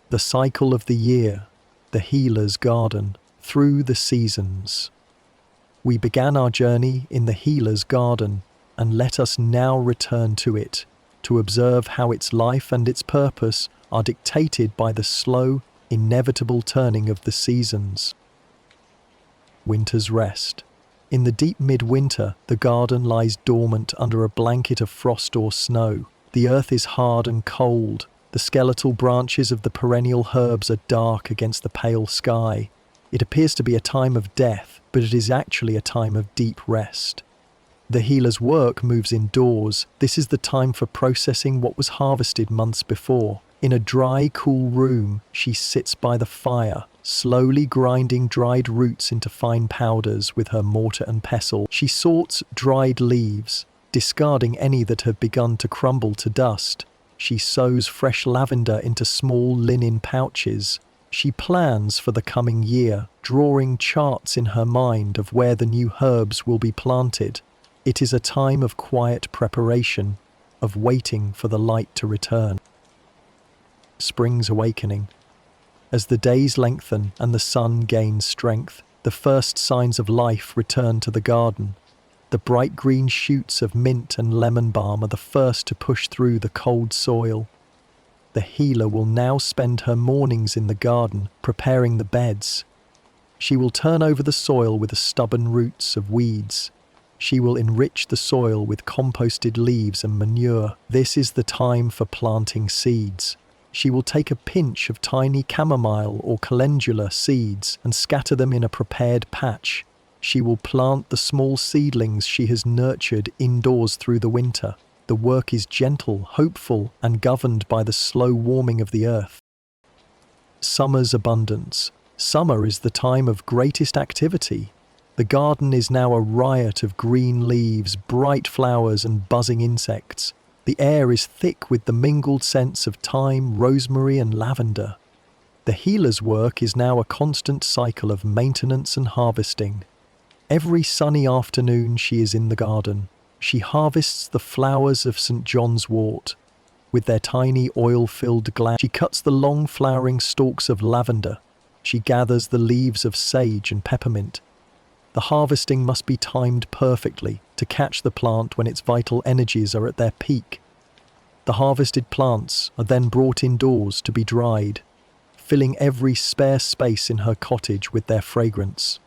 The cycle of the year, the healer's garden, through the seasons. We began our journey in the healer's garden, and let us now return to it, to observe how its life and its purpose are dictated by the slow, inevitable turning of the seasons. Winter's rest. In the deep midwinter, the garden lies dormant under a blanket of frost or snow. The earth is hard and cold, The skeletal branches of the perennial herbs are dark against the pale sky. It appears to be a time of death, but it is actually a time of deep rest. The healer's work moves indoors. This is the time for processing what was harvested months before. In a dry, cool room, she sits by the fire, slowly grinding dried roots into fine powders with her mortar and pestle. She sorts dried leaves, discarding any that have begun to crumble to dust. She sews fresh lavender into small linen pouches. She plans for the coming year, drawing charts in her mind of where the new herbs will be planted. It is a time of quiet preparation, of waiting for the light to return. Spring's awakening. As the days lengthen and the sun gains strength, the first signs of life return to the garden. The bright green shoots of mint and lemon balm are the first to push through the cold soil. The healer will now spend her mornings in the garden, preparing the beds. She will turn over the soil with the stubborn roots of weeds. She will enrich the soil with composted leaves and manure. This is the time for planting seeds. She will take a pinch of tiny chamomile or calendula seeds and scatter them in a prepared patch. She will plant the small seedlings she has nurtured indoors through the winter. The work is gentle, hopeful, and governed by the slow warming of the earth. Summer's abundance. Summer is the time of greatest activity. The garden is now a riot of green leaves, bright flowers, and buzzing insects. The air is thick with the mingled scents of thyme, rosemary, and lavender. The healer's work is now a constant cycle of maintenance and harvesting. Every sunny afternoon she is in the garden. She harvests the flowers of St. John's wort. With their tiny oil-filled glands, she cuts the long flowering stalks of lavender. She gathers the leaves of sage and peppermint. The harvesting must be timed perfectly to catch the plant when its vital energies are at their peak. The harvested plants are then brought indoors to be dried, filling every spare space in her cottage with their fragrance.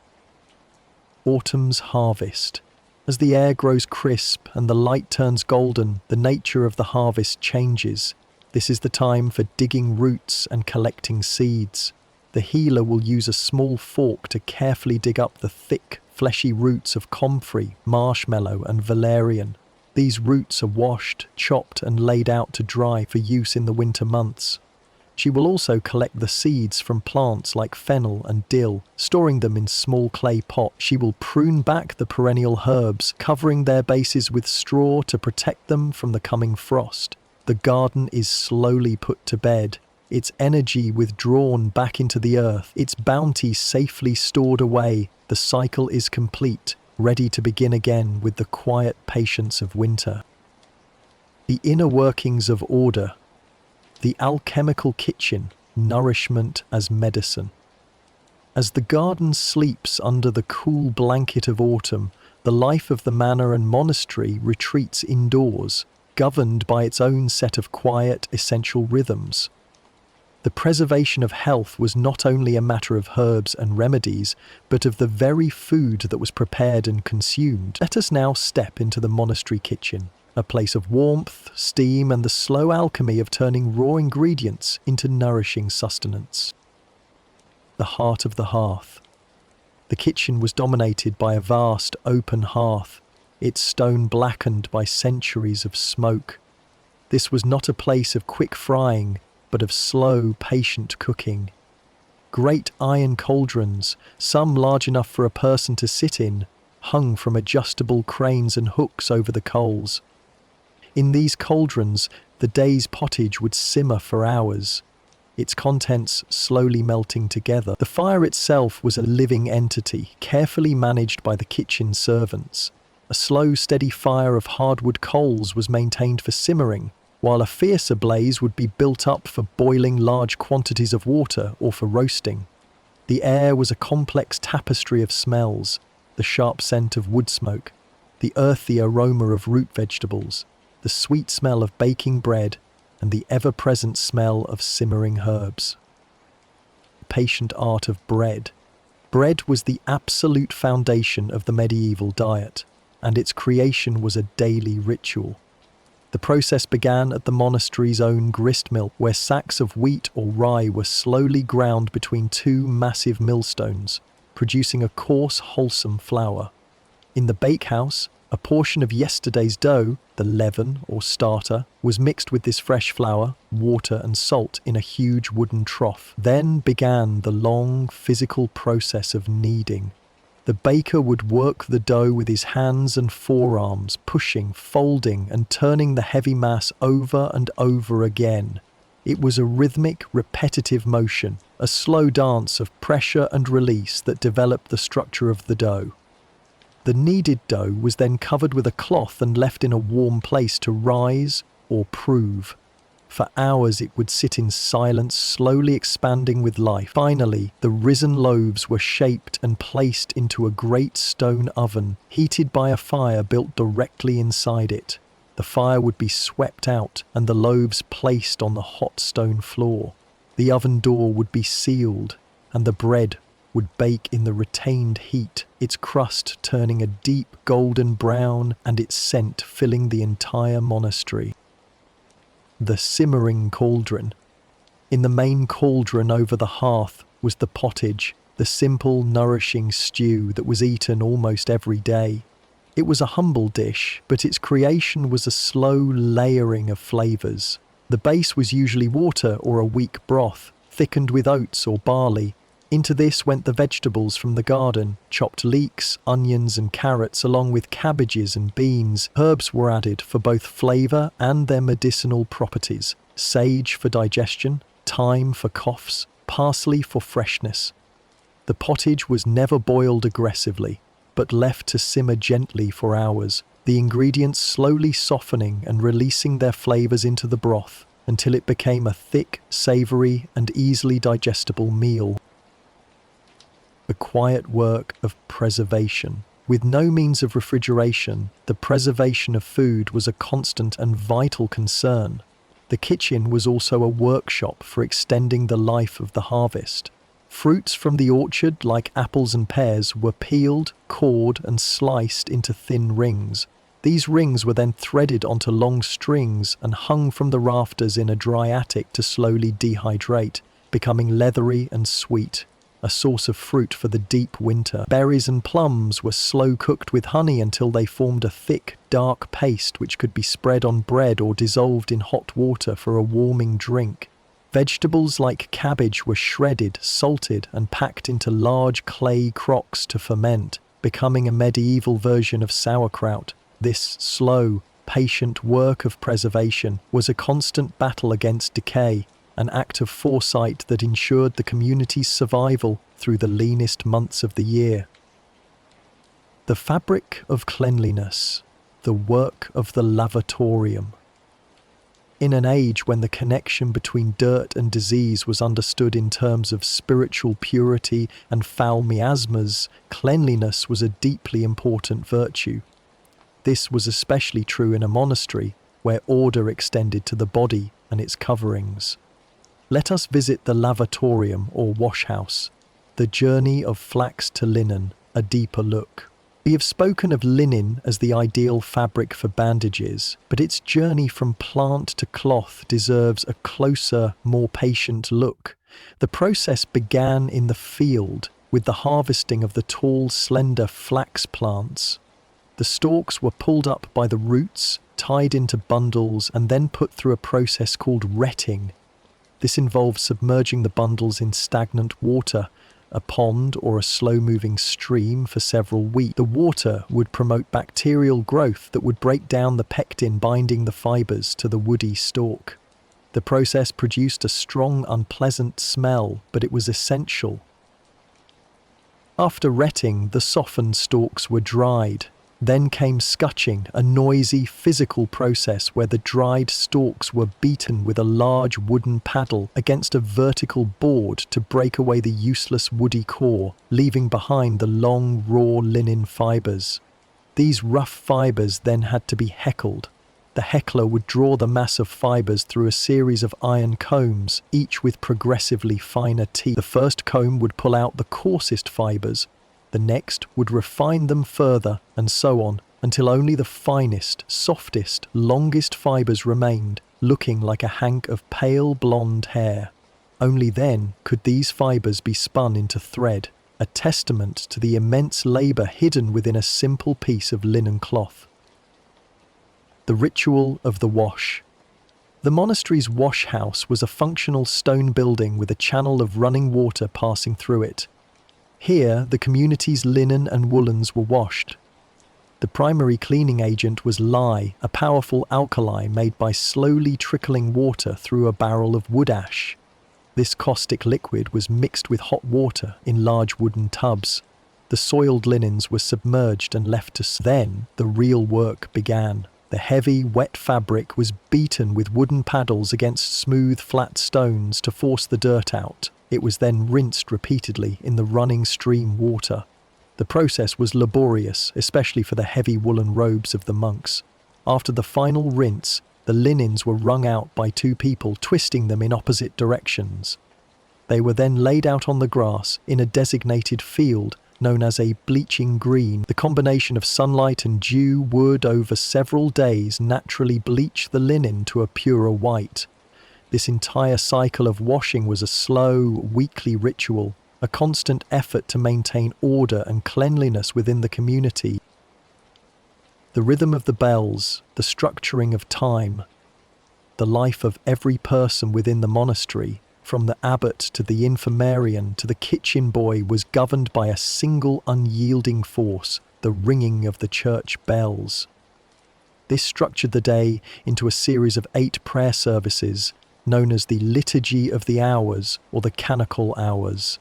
Autumn's harvest. As the air grows crisp and the light turns golden, the nature of the harvest changes. This is the time for digging roots and collecting seeds. The healer will use a small fork to carefully dig up the thick, fleshy roots of comfrey, marshmallow, and valerian. These roots are washed, chopped, and laid out to dry for use in the winter months. She will also collect the seeds from plants like fennel and dill, storing them in small clay pots. She will prune back the perennial herbs, covering their bases with straw to protect them from the coming frost. The garden is slowly put to bed, its energy withdrawn back into the earth, its bounty safely stored away. The cycle is complete, ready to begin again with the quiet patience of winter. The inner workings of order. The alchemical kitchen, nourishment as medicine. As the garden sleeps under the cool blanket of autumn, the life of the manor and monastery retreats indoors, governed by its own set of quiet, essential rhythms. The preservation of health was not only a matter of herbs and remedies, but of the very food that was prepared and consumed. Let us now step into the monastery kitchen, a place of warmth, steam, and the slow alchemy of turning raw ingredients into nourishing sustenance. The heart of the hearth. The kitchen was dominated by a vast, open hearth, its stone blackened by centuries of smoke. This was not a place of quick frying, but of slow, patient cooking. Great iron cauldrons, some large enough for a person to sit in, hung from adjustable cranes and hooks over the coals. In these cauldrons, the day's pottage would simmer for hours, its contents slowly melting together. The fire itself was a living entity, carefully managed by the kitchen servants. A slow, steady fire of hardwood coals was maintained for simmering, while a fiercer blaze would be built up for boiling large quantities of water or for roasting. The air was a complex tapestry of smells, the sharp scent of wood smoke, the earthy aroma of root vegetables, the sweet smell of baking bread, and the ever-present smell of simmering herbs. The patient art of bread. Bread was the absolute foundation of the medieval diet, and its creation was a daily ritual. The process began at the monastery's own grist mill, where sacks of wheat or rye were slowly ground between two massive millstones, producing a coarse, wholesome flour. In the bakehouse, a portion of yesterday's dough, the leaven or starter, was mixed with this fresh flour, water and salt in a huge wooden trough. Then began the long, physical process of kneading. The baker would work the dough with his hands and forearms, pushing, folding, and turning the heavy mass over and over again. It was a rhythmic, repetitive motion, a slow dance of pressure and release that developed the structure of the dough. The kneaded dough was then covered with a cloth and left in a warm place to rise or prove. For hours it would sit in silence, slowly expanding with life. Finally, the risen loaves were shaped and placed into a great stone oven, heated by a fire built directly inside it. The fire would be swept out and the loaves placed on the hot stone floor. The oven door would be sealed and the bread would bake in the retained heat, its crust turning a deep golden brown and its scent filling the entire monastery. The simmering cauldron. In the main cauldron over the hearth was the pottage, the simple, nourishing stew that was eaten almost every day. It was a humble dish, but its creation was a slow layering of flavours. The base was usually water or a weak broth, thickened with oats or barley. Into this went the vegetables from the garden, chopped leeks, onions and carrots along with cabbages and beans. Herbs were added for both flavour and their medicinal properties. Sage for digestion, thyme for coughs, parsley for freshness. The pottage was never boiled aggressively, but left to simmer gently for hours, the ingredients slowly softening and releasing their flavours into the broth until it became a thick, savoury and easily digestible meal. The quiet work of preservation. With no means of refrigeration, the preservation of food was a constant and vital concern. The kitchen was also a workshop for extending the life of the harvest. Fruits from the orchard, like apples and pears, were peeled, cored, and sliced into thin rings. These rings were then threaded onto long strings and hung from the rafters in a dry attic to slowly dehydrate, becoming leathery and sweet, a source of fruit for the deep winter. Berries and plums were slow cooked with honey until they formed a thick, dark paste which could be spread on bread or dissolved in hot water for a warming drink. Vegetables like cabbage were shredded, salted, and packed into large clay crocks to ferment, becoming a medieval version of sauerkraut. This slow, patient work of preservation was a constant battle against decay, an act of foresight that ensured the community's survival through the leanest months of the year. The fabric of cleanliness, the work of the lavatorium. In an age when the connection between dirt and disease was understood in terms of spiritual purity and foul miasmas, cleanliness was a deeply important virtue. This was especially true in a monastery where order extended to the body and its coverings. Let us visit the lavatorium or washhouse, the journey of flax to linen, a deeper look. We have spoken of linen as the ideal fabric for bandages, but its journey from plant to cloth deserves a closer, more patient look. The process began in the field with the harvesting of the tall, slender flax plants. The stalks were pulled up by the roots, tied into bundles, and then put through a process called retting. This involves submerging the bundles in stagnant water, a pond or a slow-moving stream, for several weeks. The water would promote bacterial growth that would break down the pectin binding the fibres to the woody stalk. The process produced a strong, unpleasant smell, but it was essential. After retting, the softened stalks were dried. Then came scutching, a noisy, physical process where the dried stalks were beaten with a large wooden paddle against a vertical board to break away the useless woody core, leaving behind the long, raw linen fibres. These rough fibres then had to be heckled. The heckler would draw the mass of fibres through a series of iron combs, each with progressively finer teeth. The first comb would pull out the coarsest fibres, the next would refine them further, and so on, until only the finest, softest, longest fibers remained, looking like a hank of pale blonde hair. Only then could these fibers be spun into thread, a testament to the immense labor hidden within a simple piece of linen cloth. The ritual of the wash. The monastery's wash house was a functional stone building with a channel of running water passing through it. Here, the community's linen and woolens were washed. The primary cleaning agent was lye, a powerful alkali made by slowly trickling water through a barrel of wood ash. This caustic liquid was mixed with hot water in large wooden tubs. The soiled linens were submerged and left to then the real work began. The heavy, wet fabric was beaten with wooden paddles against smooth, flat stones to force the dirt out. It was then rinsed repeatedly in the running stream water. The process was laborious, especially for the heavy woolen robes of the monks. After the final rinse, the linens were wrung out by two people twisting them in opposite directions. They were then laid out on the grass in a designated field known as a bleaching green. The combination of sunlight and dew would, over several days, naturally bleach the linen to a purer white. This entire cycle of washing was a slow, weekly ritual, a constant effort to maintain order and cleanliness within the community. The rhythm of the bells, the structuring of time, the life of every person within the monastery, from the abbot to the infirmarian to the kitchen boy, was governed by a single unyielding force, the ringing of the church bells. This structured the day into a series of 8 prayer services, known as the Liturgy of the Hours or the Canonical Hours.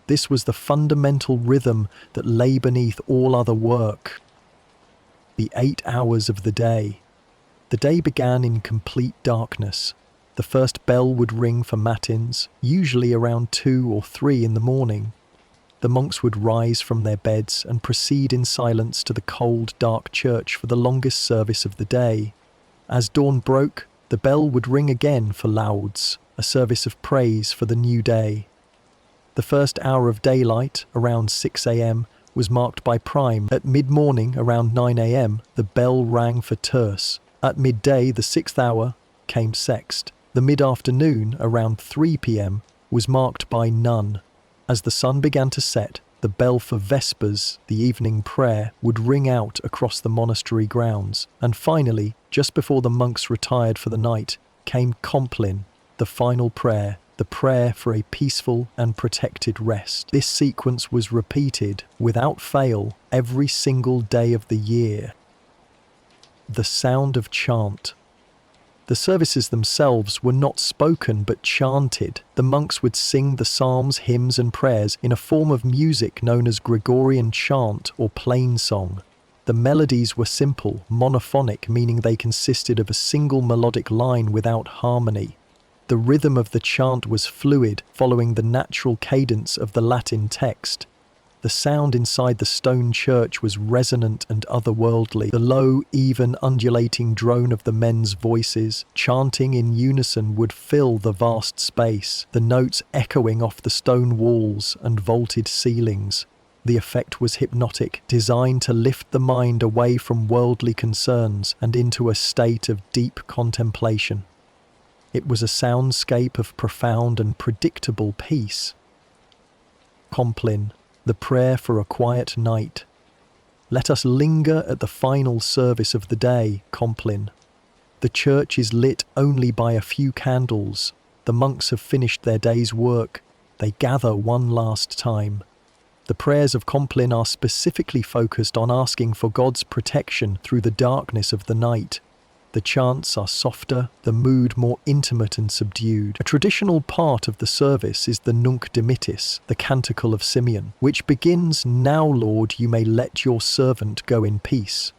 This was the fundamental rhythm that lay beneath all other work. The 8 hours of the day. The day began in complete darkness. The first bell would ring for matins, usually around 2 or 3 in the morning. The monks would rise from their beds and proceed in silence to the cold, dark church for the longest service of the day. As dawn broke, the bell would ring again for lauds, a service of praise for the new day. The first hour of daylight, around 6 a.m., was marked by prime. At mid-morning, around 9 a.m., the bell rang for terce. At midday, the 6th hour, came sext. The mid-afternoon, around 3 p.m., was marked by none. As the sun began to set, the bell for vespers, the evening prayer, would ring out across the monastery grounds. And finally, just before the monks retired for the night, came complin, the final prayer, the prayer for a peaceful and protected rest. This sequence was repeated, without fail, every single day of the year. The sound of chant. The services themselves were not spoken but chanted. The monks would sing the psalms, hymns and prayers in a form of music known as Gregorian chant or plain song. The melodies were simple, monophonic, meaning they consisted of a single melodic line without harmony. The rhythm of the chant was fluid, following the natural cadence of the Latin text. The sound inside the stone church was resonant and otherworldly. The low, even, undulating drone of the men's voices, chanting in unison, would fill the vast space, the notes echoing off the stone walls and vaulted ceilings. The effect was hypnotic, designed to lift the mind away from worldly concerns and into a state of deep contemplation. It was a soundscape of profound and predictable peace. Complin, the prayer for a quiet night. Let us linger at the final service of the day, Complin. The church is lit only by a few candles. The monks have finished their day's work. They gather one last time. The prayers of Complin are specifically focused on asking for God's protection through the darkness of the night. The chants are softer, the mood more intimate and subdued. A traditional part of the service is the Nunc Dimittis, the Canticle of Simeon, which begins, "Now, Lord, you may let your servant go in peace."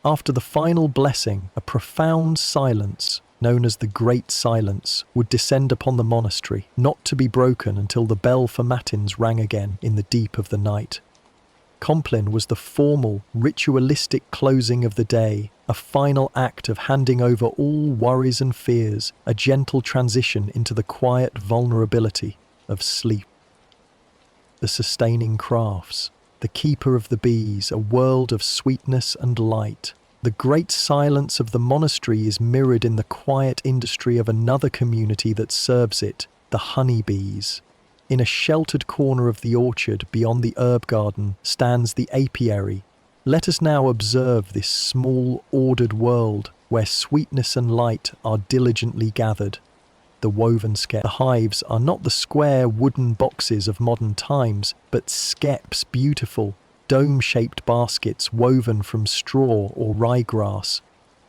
After the final blessing, a profound silence, known as the Great Silence, would descend upon the monastery, not to be broken until the bell for matins rang again in the deep of the night. Complin was the formal, ritualistic closing of the day, a final act of handing over all worries and fears, a gentle transition into the quiet vulnerability of sleep. The sustaining crafts. the keeper of the bees, a world of sweetness and light. The great silence of the monastery is mirrored in the quiet industry of another community that serves it, the honeybees. In a sheltered corner of the orchard beyond the herb garden stands the apiary. Let us now observe this small, ordered world where sweetness and light are diligently gathered. The woven skep. The hives are not the square wooden boxes of modern times, but skeps, beautiful, dome-shaped baskets woven from straw or ryegrass.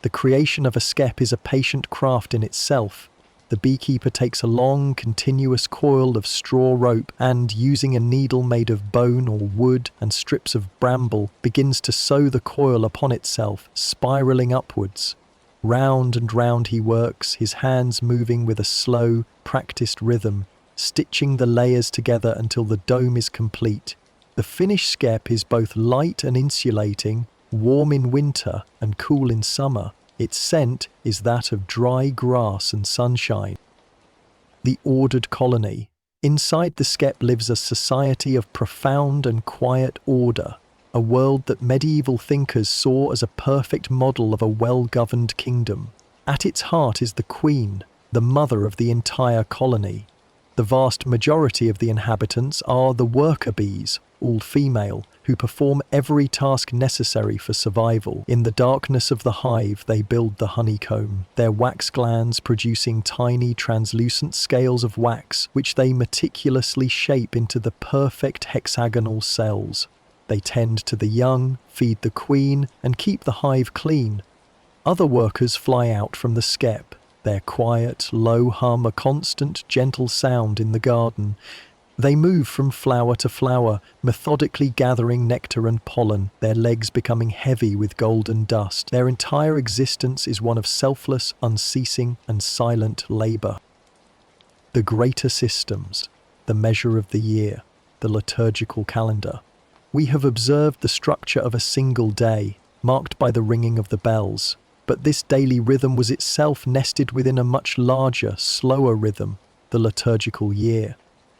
The creation of a skep is a patient craft in itself. The beekeeper takes a long, continuous coil of straw rope and, using a needle made of bone or wood and strips of bramble, begins to sew the coil upon itself, spiraling upwards. Round and round he works, his hands moving with a slow, practiced rhythm, stitching the layers together until the dome is complete. The finished skep is both light and insulating, warm in winter and cool in summer. Its scent is that of dry grass and sunshine. The ordered colony. Inside the skep lives a society of profound and quiet order, a world that medieval thinkers saw as a perfect model of a well-governed kingdom. At its heart is the queen, the mother of the entire colony. The vast majority of the inhabitants are the worker bees, all female, who perform every task necessary for survival. In the darkness of the hive, they build the honeycomb, their wax glands producing tiny translucent scales of wax, which they meticulously shape into the perfect hexagonal cells. They tend to the young, feed the queen, and keep the hive clean. Other workers fly out from the skep, their quiet, low hum a constant, gentle sound in the garden. They move from flower to flower, methodically gathering nectar and pollen, their legs becoming heavy with golden dust. Their entire existence is one of selfless, unceasing, and silent labor. The greater systems, the measure of the year, the liturgical calendar. We have observed the structure of a single day, marked by the ringing of the bells, but this daily rhythm was itself nested within a much larger, slower rhythm, the liturgical year.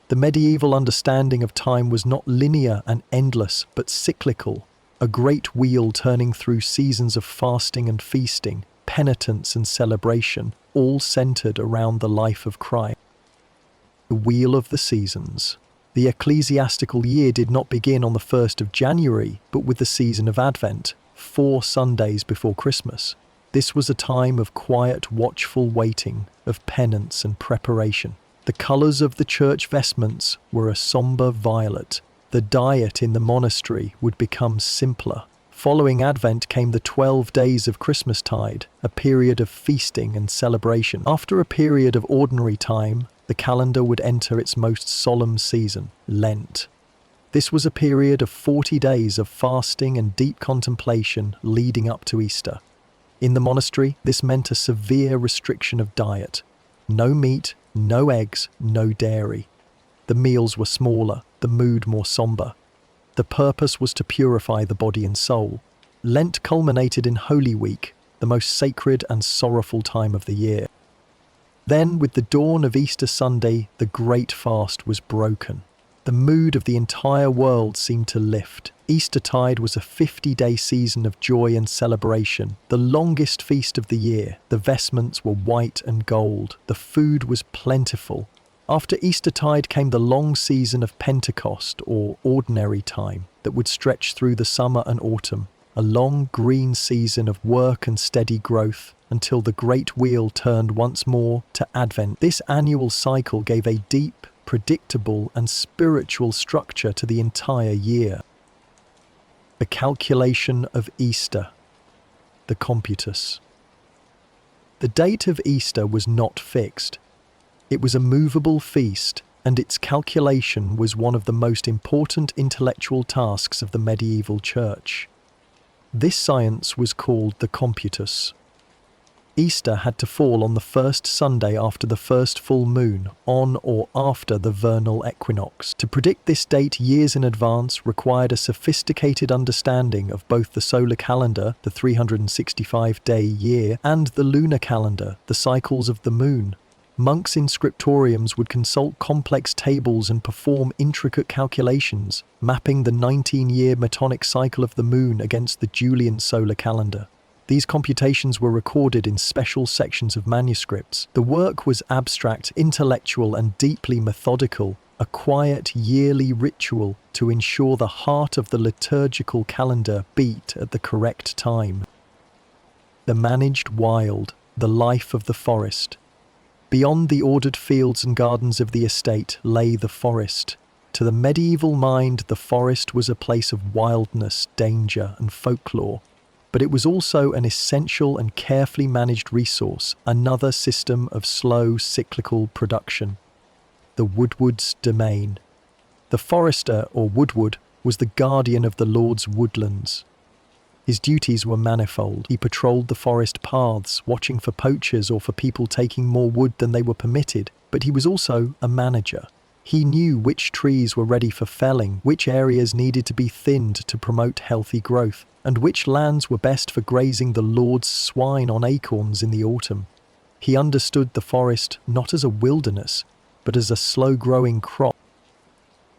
The medieval understanding of time was not linear and endless, but cyclical, a great wheel turning through seasons of fasting and feasting, penitence and celebration, all centered around the life of Christ. The wheel of the seasons. The ecclesiastical year did not begin on the 1st of January, but with the season of Advent, 4 Sundays before Christmas. This was a time of quiet, watchful waiting, of penance and preparation. The colours of the church vestments were a sombre violet. The diet in the monastery would become simpler. Following Advent came the 12 days of Christmastide, a period of feasting and celebration. After a period of ordinary time, the calendar would enter its most solemn season, Lent. This was a period of 40 days of fasting and deep contemplation leading up to Easter. In the monastery, this meant a severe restriction of diet. No meat, no eggs, no dairy. The meals were smaller, the mood more sombre. The purpose was to purify the body and soul. Lent culminated in Holy Week, the most sacred and sorrowful time of the year. Then, with the dawn of Easter Sunday, the great fast was broken. The mood of the entire world seemed to lift. Eastertide was a 50-day season of joy and celebration, the longest feast of the year. The vestments were white and gold. The food was plentiful. After Eastertide came the long season of Pentecost, or ordinary time, that would stretch through the summer and autumn, a long green season of work and steady growth, until the great wheel turned once more to Advent. This annual cycle gave a deep, predictable, and spiritual structure to the entire year. The calculation of Easter. The computus. The date of Easter was not fixed. It was a movable feast, and its calculation was one of the most important intellectual tasks of the medieval church. This science was called the computus. Easter had to fall on the first Sunday after the first full moon, on or after the vernal equinox. To predict this date years in advance required a sophisticated understanding of both the solar calendar, the 365-day year, and the lunar calendar, the cycles of the moon. Monks in scriptoriums would consult complex tables and perform intricate calculations, mapping the 19-year metonic cycle of the moon against the Julian solar calendar. These computations were recorded in special sections of manuscripts. The work was abstract, intellectual, and deeply methodical, a quiet yearly ritual to ensure the heart of the liturgical calendar beat at the correct time. The managed wild, the life of the forest. Beyond the ordered fields and gardens of the estate lay the forest. To the medieval mind, the forest was a place of wildness, danger, and folklore. But it was also an essential and carefully managed resource, another system of slow, cyclical production. The woodward's domain. The forester, or woodward, was the guardian of the Lord's woodlands. His duties were manifold. He patrolled the forest paths, watching for poachers or for people taking more wood than they were permitted, but he was also a manager. He knew which trees were ready for felling, which areas needed to be thinned to promote healthy growth, and which lands were best for grazing the Lord's swine on acorns in the autumn. He understood the forest not as a wilderness, but as a slow-growing crop.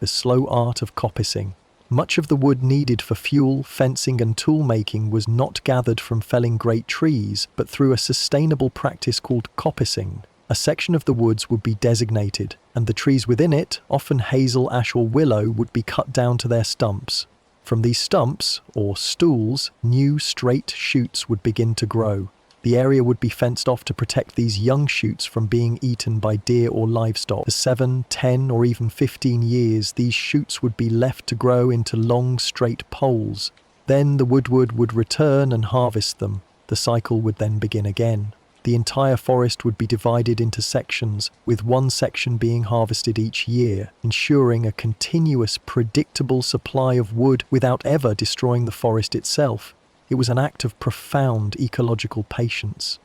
The slow art of coppicing. Much of the wood needed for fuel, fencing, and tool-making was not gathered from felling great trees, but through a sustainable practice called coppicing. A section of the woods would be designated, and the trees within it, often hazel, ash, or willow, would be cut down to their stumps. From these stumps, or stools, new straight shoots would begin to grow. The area would be fenced off to protect these young shoots from being eaten by deer or livestock. For 7, 10, or even 15 years, these shoots would be left to grow into long, straight poles. Then the woodward would return and harvest them. The cycle would then begin again. The entire forest would be divided into sections, with one section being harvested each year, ensuring a continuous, predictable supply of wood without ever destroying the forest itself. It was an act of profound ecological patience.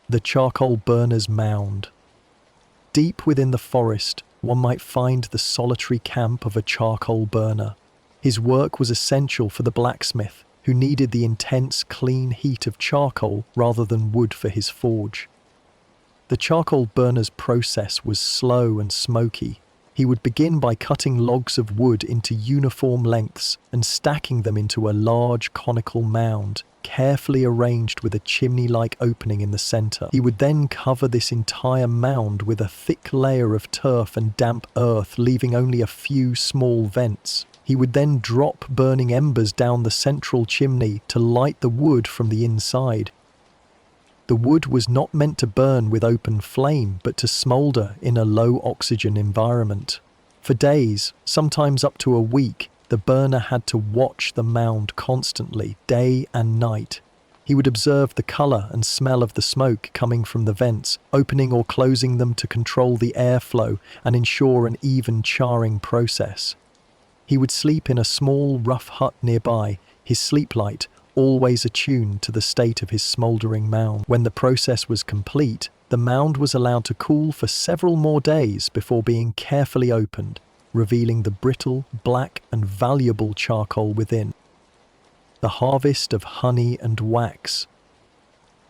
The charcoal burner's mound. Deep within the forest, one might find the solitary camp of a charcoal burner. His work was essential for the blacksmith, who needed the intense, clean heat of charcoal rather than wood for his forge. The charcoal burner's process was slow and smoky. He would begin by cutting logs of wood into uniform lengths and stacking them into a large conical mound, carefully arranged with a chimney-like opening in the center. He would then cover this entire mound with a thick layer of turf and damp earth, leaving only a few small vents. He would then drop burning embers down the central chimney to light the wood from the inside. The wood was not meant to burn with open flame, but to smoulder in a low-oxygen environment. For days, sometimes up to a week, the burner had to watch the mound constantly, day and night. He would observe the color and smell of the smoke coming from the vents, opening or closing them to control the airflow and ensure an even charring process. He would sleep in a small, rough hut nearby, his sleep light always attuned to the state of his smouldering mound. When the process was complete, the mound was allowed to cool for several more days before being carefully opened, revealing the brittle, black, and valuable charcoal within. The harvest of honey and wax.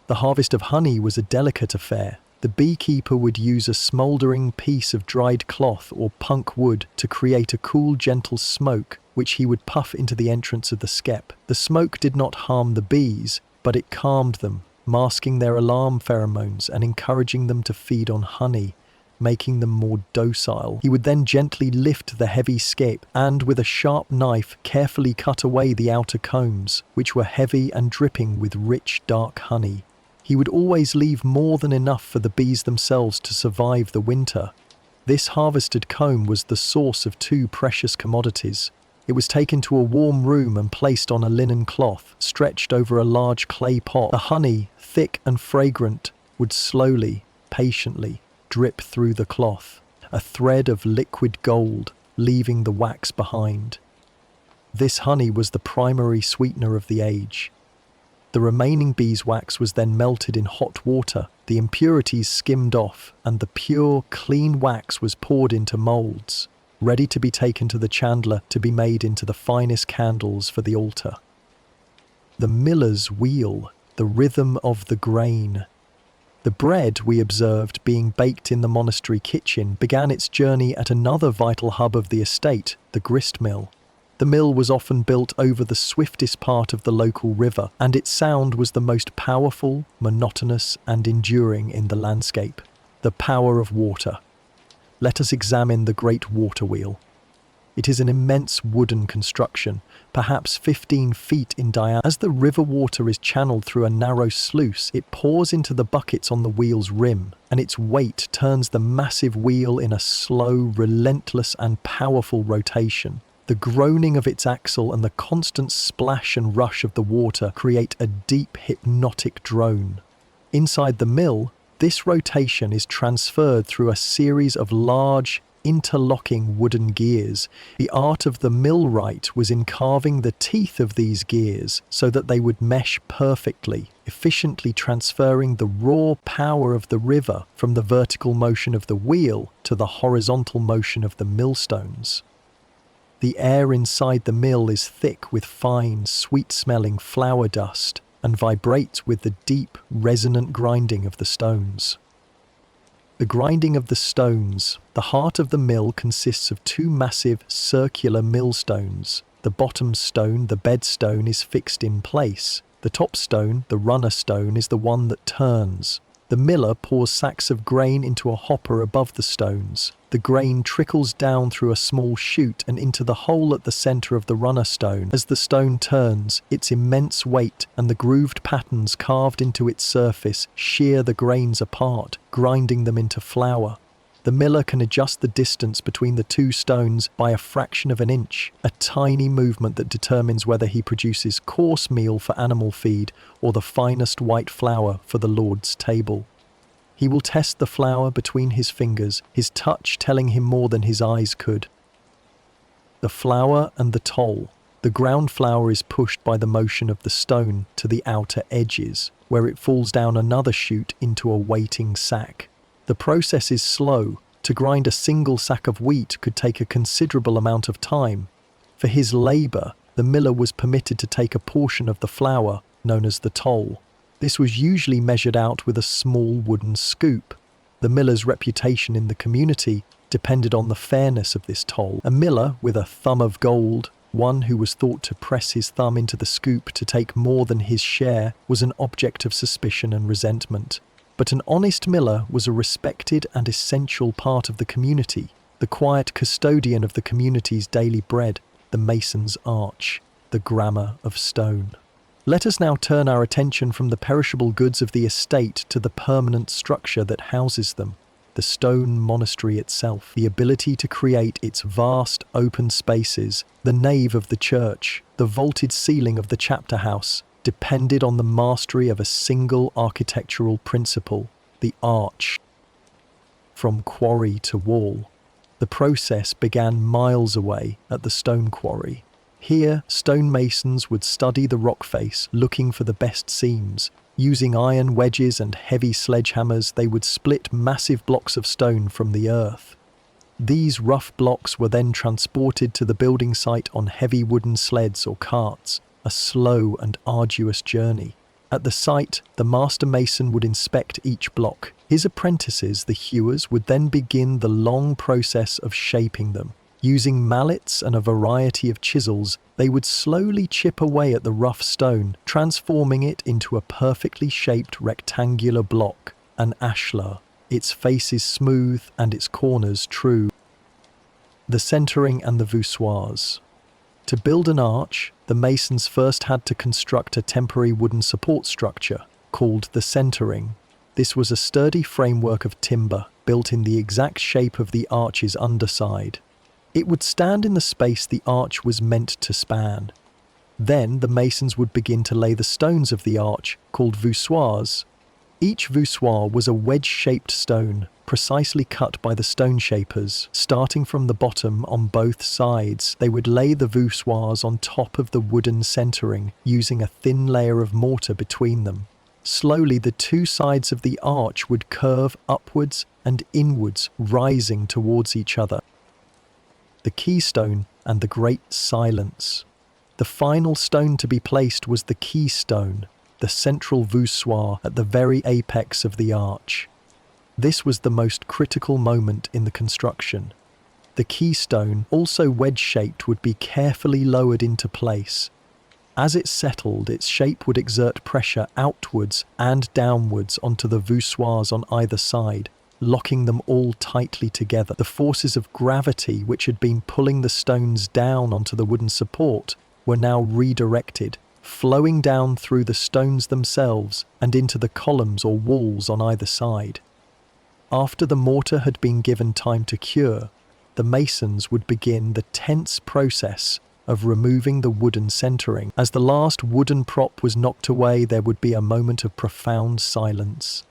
The harvest of honey was a delicate affair. The beekeeper would use a smouldering piece of dried cloth or punk wood to create a cool, gentle smoke, which he would puff into the entrance of the skep. The smoke did not harm the bees, but it calmed them, masking their alarm pheromones and encouraging them to feed on honey, making them more docile. He would then gently lift the heavy skep and, with a sharp knife, carefully cut away the outer combs, which were heavy and dripping with rich, dark honey. He would always leave more than enough for the bees themselves to survive the winter. This harvested comb was the source of two precious commodities. It was taken to a warm room and placed on a linen cloth, stretched over a large clay pot. The honey, thick and fragrant, would slowly, patiently, drip through the cloth, a thread of liquid gold, leaving the wax behind. This honey was the primary sweetener of the age. The remaining beeswax was then melted in hot water, the impurities skimmed off, and the pure, clean wax was poured into molds, ready to be taken to the chandler to be made into the finest candles for the altar. The miller's wheel, the rhythm of the grain. The bread we observed being baked in the monastery kitchen began its journey at another vital hub of the estate, the grist mill. The mill was often built over the swiftest part of the local river, and its sound was the most powerful, monotonous, and enduring in the landscape. The power of water. Let us examine the great water wheel. It is an immense wooden construction, perhaps 15 feet in diameter. As the river water is channeled through a narrow sluice, it pours into the buckets on the wheel's rim, and its weight turns the massive wheel in a slow, relentless, and powerful rotation. The groaning of its axle and the constant splash and rush of the water create a deep, hypnotic drone. Inside the mill, this rotation is transferred through a series of large, interlocking wooden gears. The art of the millwright was in carving the teeth of these gears so that they would mesh perfectly, efficiently transferring the raw power of the river from the vertical motion of the wheel to the horizontal motion of the millstones. The air inside the mill is thick with fine, sweet-smelling flour dust and vibrates with the deep, resonant grinding of the stones. The grinding of the stones. The heart of the mill consists of two massive, circular millstones. The bottom stone, the bed stone, is fixed in place. The top stone, the runner stone, is the one that turns. The miller pours sacks of grain into a hopper above the stones. The grain trickles down through a small chute and into the hole at the center of the runner stone. As the stone turns, its immense weight and the grooved patterns carved into its surface shear the grains apart, grinding them into flour. The miller can adjust the distance between the two stones by a fraction of an inch, a tiny movement that determines whether he produces coarse meal for animal feed or the finest white flour for the Lord's table. He will test the flour between his fingers, his touch telling him more than his eyes could. The flour and the toll. The ground flour is pushed by the motion of the stone to the outer edges, where it falls down another chute into a waiting sack. The process is slow. To grind a single sack of wheat could take a considerable amount of time. For his labour, the miller was permitted to take a portion of the flour, known as the toll. This was usually measured out with a small wooden scoop. The miller's reputation in the community depended on the fairness of this toll. A miller with a thumb of gold, one who was thought to press his thumb into the scoop to take more than his share, was an object of suspicion and resentment. But an honest miller was a respected and essential part of the community, the quiet custodian of the community's daily bread, the mason's arch, the grammar of stone. Let us now turn our attention from the perishable goods of the estate to the permanent structure that houses them, the stone monastery itself. The ability to create its vast open spaces, the nave of the church, the vaulted ceiling of the chapter house, depended on the mastery of a single architectural principle, the arch. From quarry to wall, the process began miles away at the stone quarry. Here, stonemasons would study the rock face, looking for the best seams. Using iron wedges and heavy sledgehammers, they would split massive blocks of stone from the earth. These rough blocks were then transported to the building site on heavy wooden sleds or carts, a slow and arduous journey. At the site, the master mason would inspect each block. His apprentices, the hewers, would then begin the long process of shaping them. Using mallets and a variety of chisels, they would slowly chip away at the rough stone, transforming it into a perfectly shaped rectangular block, an ashlar, its faces smooth and its corners true. The centering and the voussoirs. To build an arch, the masons first had to construct a temporary wooden support structure, called the centering. This was a sturdy framework of timber, built in the exact shape of the arch's underside. It would stand in the space the arch was meant to span. Then the masons would begin to lay the stones of the arch, called voussoirs. Each voussoir was a wedge-shaped stone, precisely cut by the stone shapers. Starting from the bottom on both sides, they would lay the voussoirs on top of the wooden centering, using a thin layer of mortar between them. Slowly, the two sides of the arch would curve upwards and inwards, rising towards each other. The keystone and the great silence. The final stone to be placed was the keystone, the central voussoir at the very apex of the arch. This was the most critical moment in the construction. The keystone, also wedge-shaped, would be carefully lowered into place. As it settled, its shape would exert pressure outwards and downwards onto the voussoirs on either side, locking them all tightly together. The forces of gravity, which had been pulling the stones down onto the wooden support, were now redirected, flowing down through the stones themselves and into the columns or walls on either side. After the mortar had been given time to cure, the masons would begin the tense process of removing the wooden centering. As the last wooden prop was knocked away, there would be a moment of profound silence,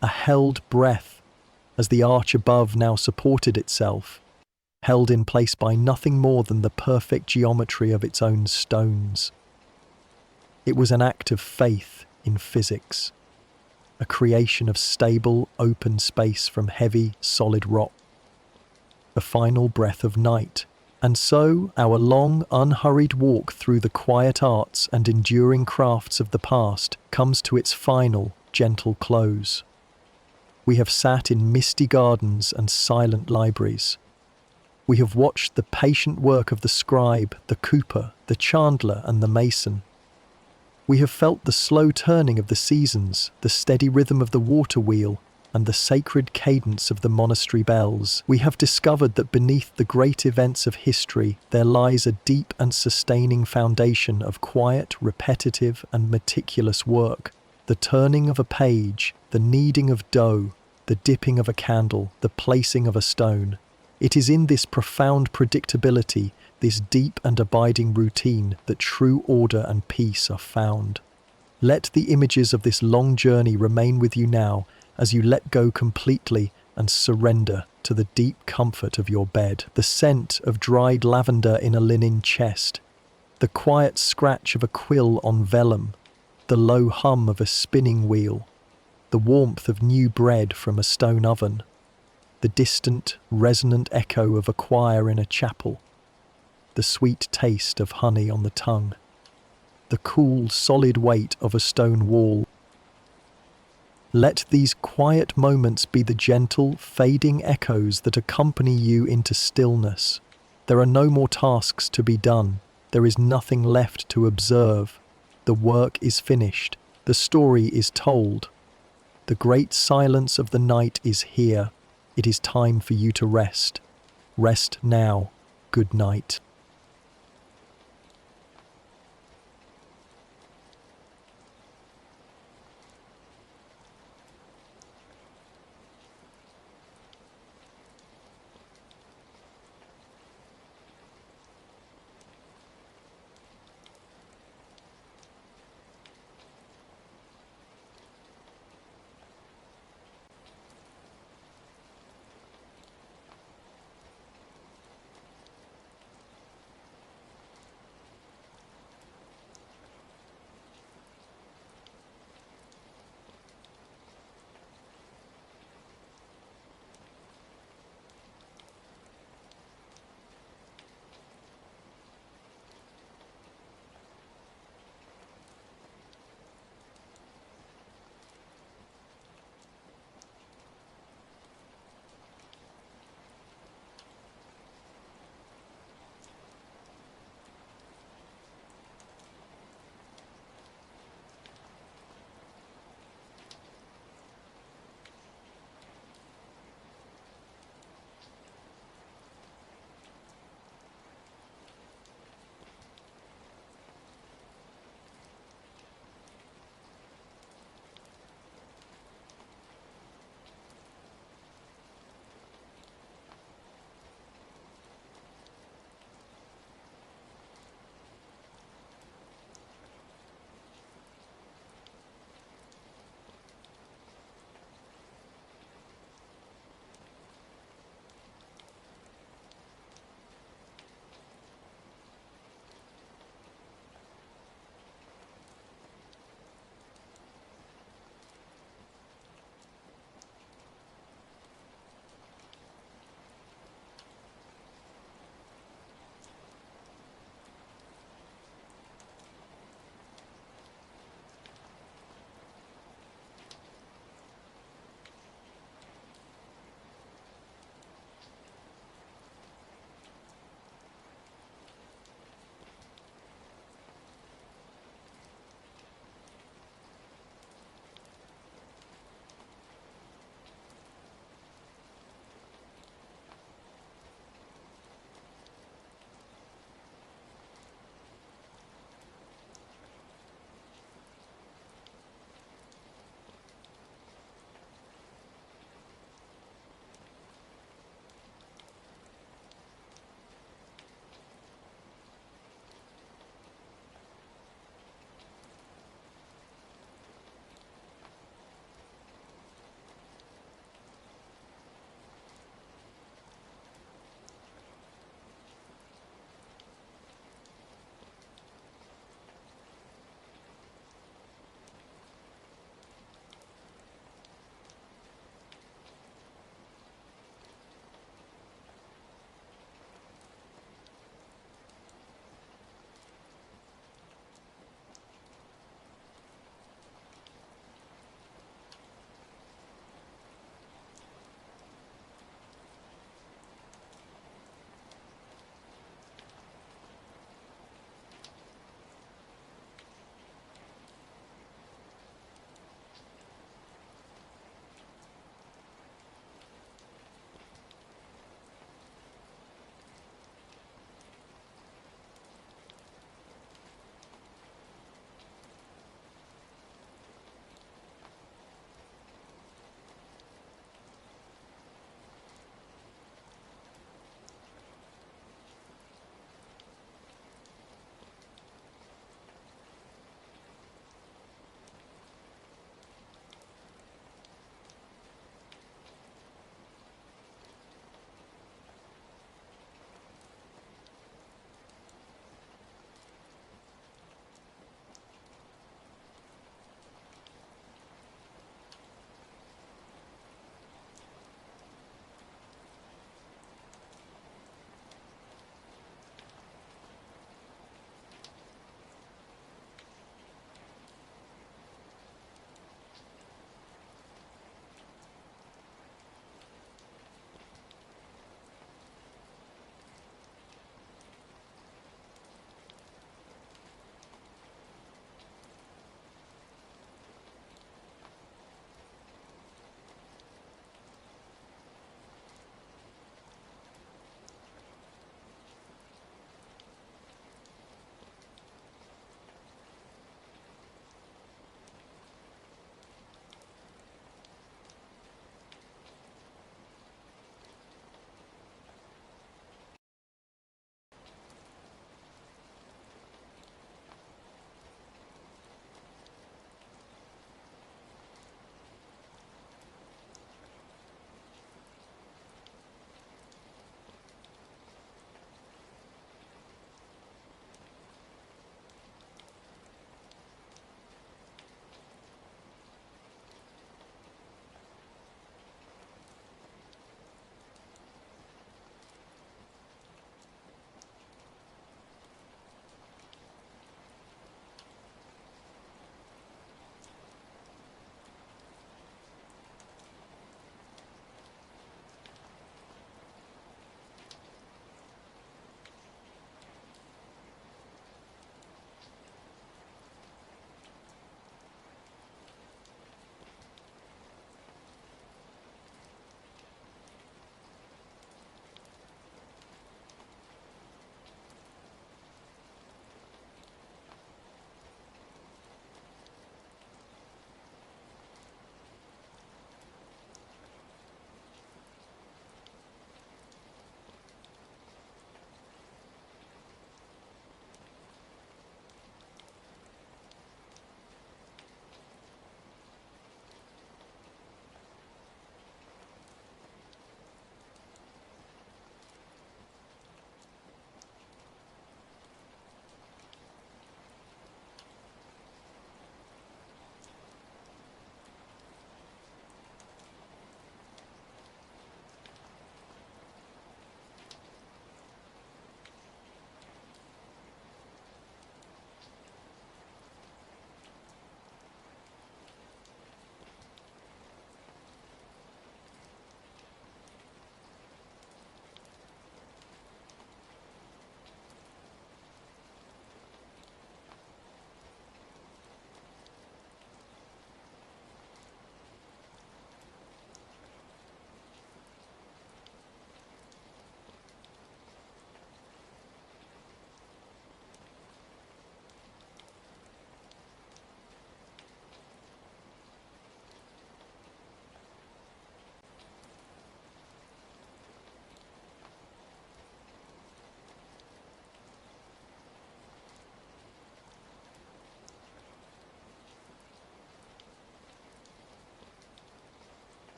a held breath as the arch above now supported itself, held in place by nothing more than the perfect geometry of its own stones. It was an act of faith in physics, a creation of stable, open space from heavy, solid rock, the final breath of night. And so, our long, unhurried walk through the quiet arts and enduring crafts of the past comes to its final, gentle close. We have sat in misty gardens and silent libraries. We have watched the patient work of the scribe, the cooper, the chandler, and the mason. We have felt the slow turning of the seasons, the steady rhythm of the water wheel, and the sacred cadence of the monastery bells. We have discovered that beneath the great events of history there lies a deep and sustaining foundation of quiet, repetitive, and meticulous work. The turning of a page, the kneading of dough, the dipping of a candle, the placing of a stone. It is in this profound predictability, this deep and abiding routine, that true order and peace are found. Let the images of this long journey remain with you now, as you let go completely and surrender to the deep comfort of your bed. The scent of dried lavender in a linen chest, the quiet scratch of a quill on vellum, the low hum of a spinning wheel, the warmth of new bread from a stone oven, the distant, resonant echo of a choir in a chapel, the sweet taste of honey on the tongue, the cool, solid weight of a stone wall. Let these quiet moments be the gentle, fading echoes that accompany you into stillness. There are no more tasks to be done. There is nothing left to observe. The work is finished. The story is told. The great silence of the night is here. It is time for you to rest. Rest now. Good night.